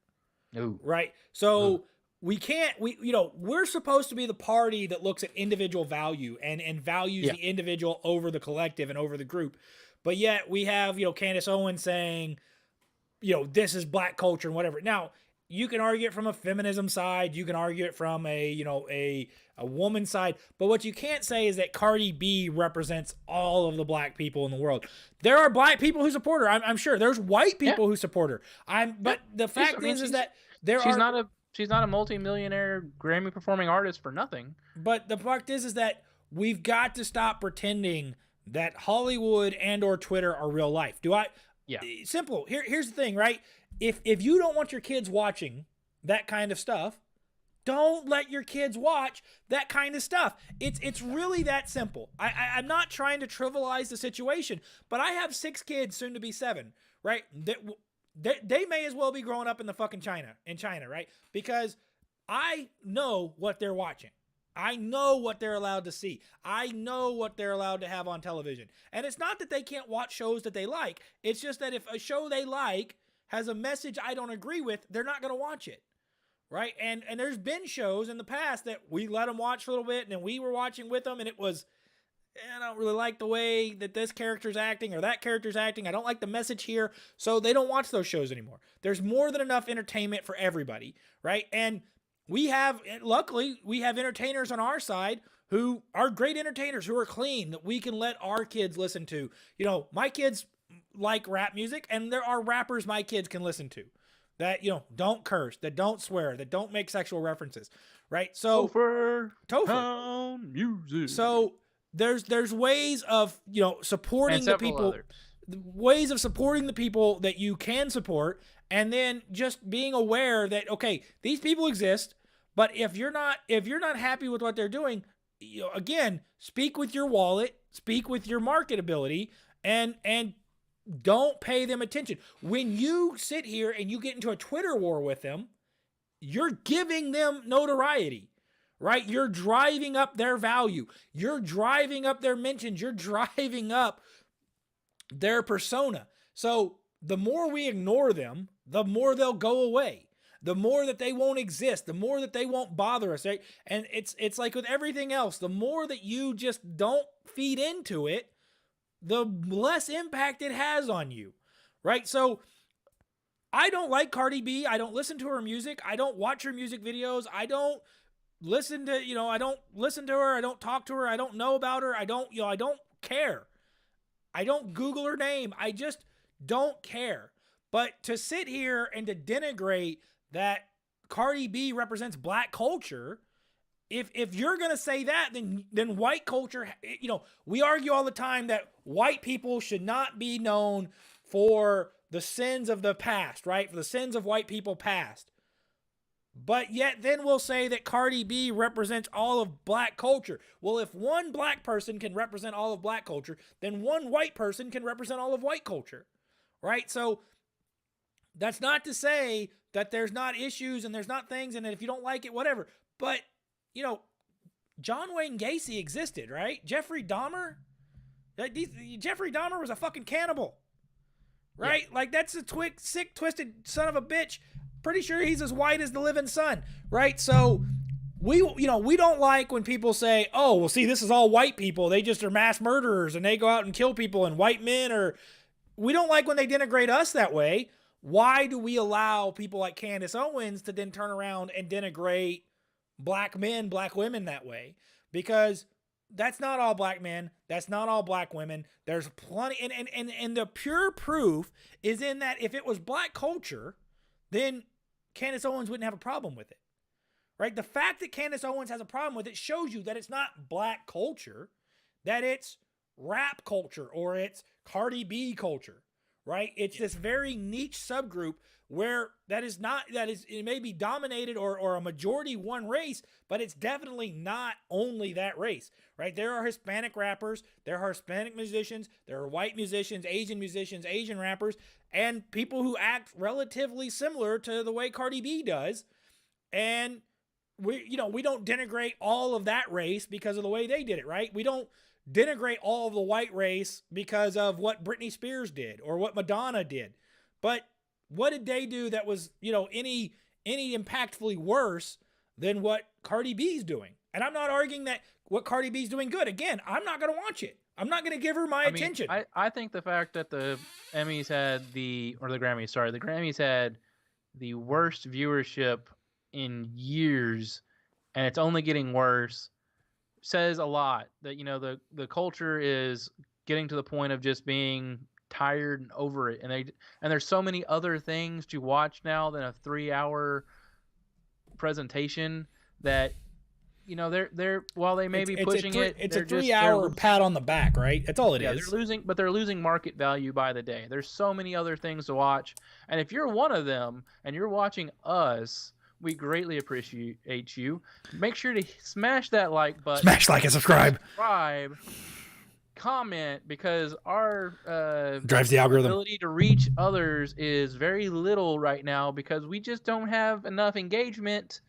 Ooh. Right? So we're supposed to be the party that looks at individual value and values the individual over the collective and over the group. But yet we have, Candace Owens saying, this is black culture and whatever. Now, you can argue it from a feminism side. You can argue it from a woman side. But what you can't say is that Cardi B represents all of the black people in the world. There are black people who support her. I'm sure there's white people who support her. But the fact is that she's not a multi-millionaire Grammy performing artist for nothing. But the fact is that we've got to stop pretending that Hollywood and or Twitter are real life. Simple. Here's the thing, right? If you don't want your kids watching that kind of stuff, don't let your kids watch that kind of stuff. It's really that simple. I'm not trying to trivialize the situation, but I have 6 kids, soon to be 7, right? They may as well be growing up in the fucking China, right? Because I know what they're watching. I know what they're allowed to see. I know what they're allowed to have on television. And it's not that they can't watch shows that they like. It's just that if a show they like has a message I don't agree with, they're not going to watch it. Right? And there's been shows in the past that we let them watch for a little bit and then we were watching with them and it was, I don't really like the way that this character's acting or that character's acting. I don't like the message here. So they don't watch those shows anymore. There's more than enough entertainment for everybody. Right? And luckily, we have entertainers on our side who are great entertainers, who are clean, that we can let our kids listen to. My kids like rap music, and there are rappers my kids can listen to that, don't curse, that don't swear, that don't make sexual references, right? So, Topher music. So there's ways of, supporting the people, ways of supporting the people that you can support, and then just being aware that, okay, these people exist, but if you're not happy with what they're doing, again, speak with your wallet, speak with your marketability, and don't pay them attention. When you sit here and you get into a Twitter war with them, you're giving them notoriety, right? You're driving up their value. You're driving up their mentions. You're driving up their persona. So the more we ignore them, the more they'll go away. The more that they won't exist, the more that they won't bother us, right? And it's like with everything else, the more that you just don't feed into it, the less impact it has on you, right? So I don't like Cardi B. I don't listen to her music. I don't watch her music videos. I don't listen to, I don't listen to her. I don't talk to her. I don't know about her. I don't care. I don't Google her name. I just don't care. But to sit here and to denigrate that Cardi B represents black culture, if you're going to say that, then white culture, we argue all the time that white people should not be known for the sins of the past, right? For the sins of white people past. But yet then we'll say that Cardi B represents all of black culture. Well, if one black person can represent all of black culture, then one white person can represent all of white culture, right? So that's not to say that there's not issues and there's not things and that if you don't like it, whatever. But John Wayne Gacy existed, right? Jeffrey Dahmer was a fucking cannibal, right? Yeah. Like that's a sick, twisted son of a bitch. Pretty sure he's as white as the living sun, right? So we don't like when people say, oh, well, see, this is all white people. They just are mass murderers and they go out and kill people and white men we don't like when they denigrate us that way. Why do we allow people like Candace Owens to then turn around and denigrate black men, black women that way? Because that's not all black men. That's not all black women. There's plenty. And the pure proof is in that if it was black culture, then Candace Owens wouldn't have a problem with it, right? The fact that Candace Owens has a problem with it shows you that it's not black culture, that it's rap culture or it's Cardi B culture, right? It's this very niche subgroup where it may be dominated or a majority one race, but it's definitely not only that race, right? There are Hispanic rappers, there are Hispanic musicians, there are white musicians, Asian rappers, and people who act relatively similar to the way Cardi B does. And we don't denigrate all of that race because of the way they did it, right? We don't denigrate all of the white race because of what Britney Spears did or what Madonna did. But what did they do that was, any impactfully worse than what Cardi B's doing? And I'm not arguing that what Cardi B's doing good. Again, I'm not going to watch it. I'm not going to give her my attention. I think the fact that the Grammys had the Grammys had the worst viewership in years, and it's only getting worse, says a lot. That the culture is getting to the point of just being tired and over it, and there's so many other things to watch now than a 3-hour presentation that they're while they may be pushing it, it's a 3-hour pat on the back, right? That's all it is. They're losing market value by the day. There's so many other things to watch, and if you're one of them and you're watching us, we greatly appreciate you. Make sure to smash that like button. Smash like and subscribe. Comment, because our drives the algorithm. Ability to reach others is very little right now because we just don't have enough engagement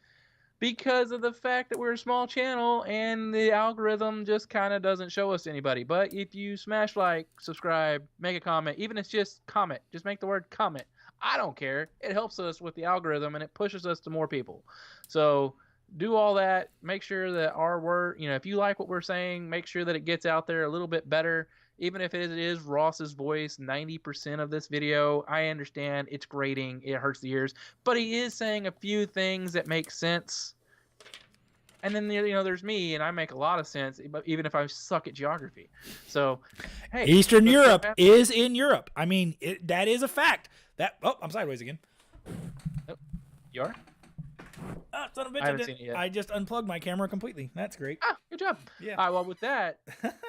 because of the fact that we're a small channel and the algorithm just kind of doesn't show us anybody. But if you smash like, subscribe, make a comment, even if it's just comment, just make the word comment. I don't care. It helps us with the algorithm and it pushes us to more people. So do all that. Make sure that our word, if you like what we're saying, make sure that it gets out there a little bit better. Even if it is Ross's voice, 90% of this video, I understand it's grating, it hurts the ears, but he is saying a few things that make sense. And then there's me, and I make a lot of sense, even if I suck at geography. So, hey, Eastern Europe is in Europe. I mean, that is a fact. I'm sideways again. Oh, you are? Oh, son of a bitch, I haven't seen it yet. I just unplugged my camera completely. That's great. Ah, good job. Yeah. All right, well, with that,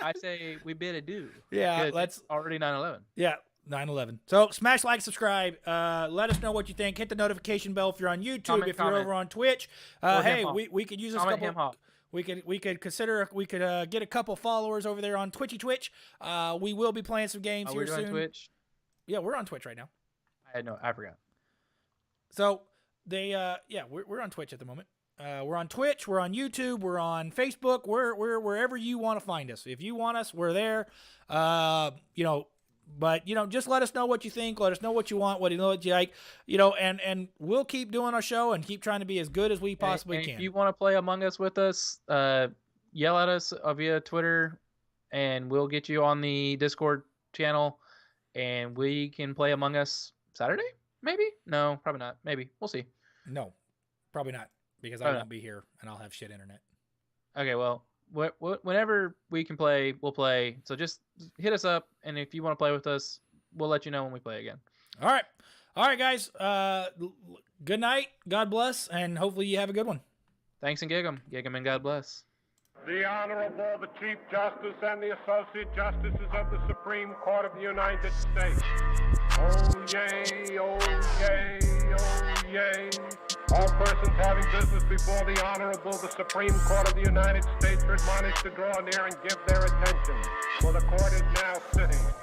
I say we bid adieu. Yeah, it's already 9/11. Yeah, 9/11. So smash like, subscribe. Let us know what you think. Hit the notification bell if you're on YouTube. If you're over on Twitch, hey, we could use a couple. We could consider get a couple followers over there on Twitch. We will be playing some games here soon. Twitch? Yeah, we're on Twitch right now. I forgot. So we're on Twitch at the moment. We're on Twitch, we're on YouTube, we're on Facebook, we're wherever you want to find us. If you want us, we're there. But just let us know what you think, let us know what you want, what you like, and we'll keep doing our show and keep trying to be as good as we possibly can. If you want to play Among Us with us, yell at us via Twitter, and we'll get you on the Discord channel, and we can play Among Us Saturday. Maybe? No, probably not. Maybe. We'll see. No, probably not, because I won't be here and I'll have shit internet. Okay, well, whenever we can play, we'll play. So just hit us up, and if you want to play with us, we'll let you know when we play again. All right, guys. Good night. God bless, and hopefully you have a good one. Thanks, and gig 'em, and God bless. The Honorable, the Chief Justice, and the Associate Justices of the Supreme Court of the United States. Oh, yay, oh, yay, oh, yay. All persons having business before the Honorable, the Supreme Court of the United States are admonished to draw near and give their attention, for the court is now sitting.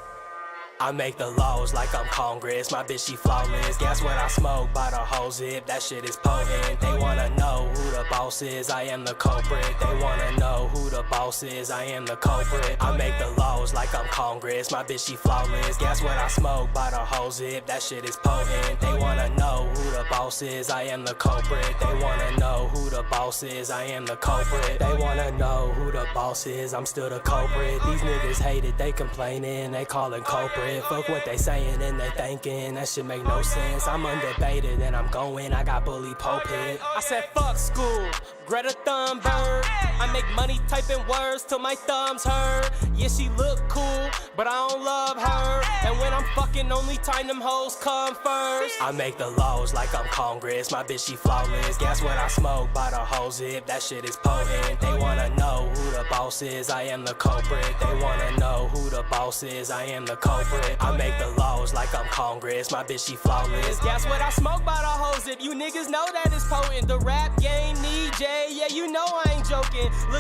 I make the laws like I'm Congress. My bitch, she flawless. Guess what I smoke by the whole zip? That shit is potent. They wanna know who the boss is. I am the culprit. They wanna know who the boss is. I am the culprit. I make the laws like I'm Congress. My bitch, she flawless. Guess what I smoke by the whole zip? That shit is potent. They wanna know who the boss is. I am the culprit. They wanna know who the boss is. I am the culprit. They wanna know who the boss is. I'm still the culprit. These niggas hate it. They complaining. They calling culprit. Fuck what they saying and they thinking, that shit make no sense. I'm undebated and I'm going, I got bully pulpit. I said fuck school, Greta Thunberg. I make money typing words till my thumbs hurt. Yeah, she look cool, but I don't love her. And when I'm fucking, only time them hoes come first. I make the laws like I'm Congress. My bitch, she flawless. Guess what I smoke by the whole zip? That shit is potent. They wanna know who the boss is. I am the culprit. They wanna know who the boss is. I am the culprit. I make the laws like I'm Congress. My bitch, she flawless. Guess what I smoke by the whole zip? You niggas know that it's potent. The rap game need J. Yeah, you know I ain't joking. Look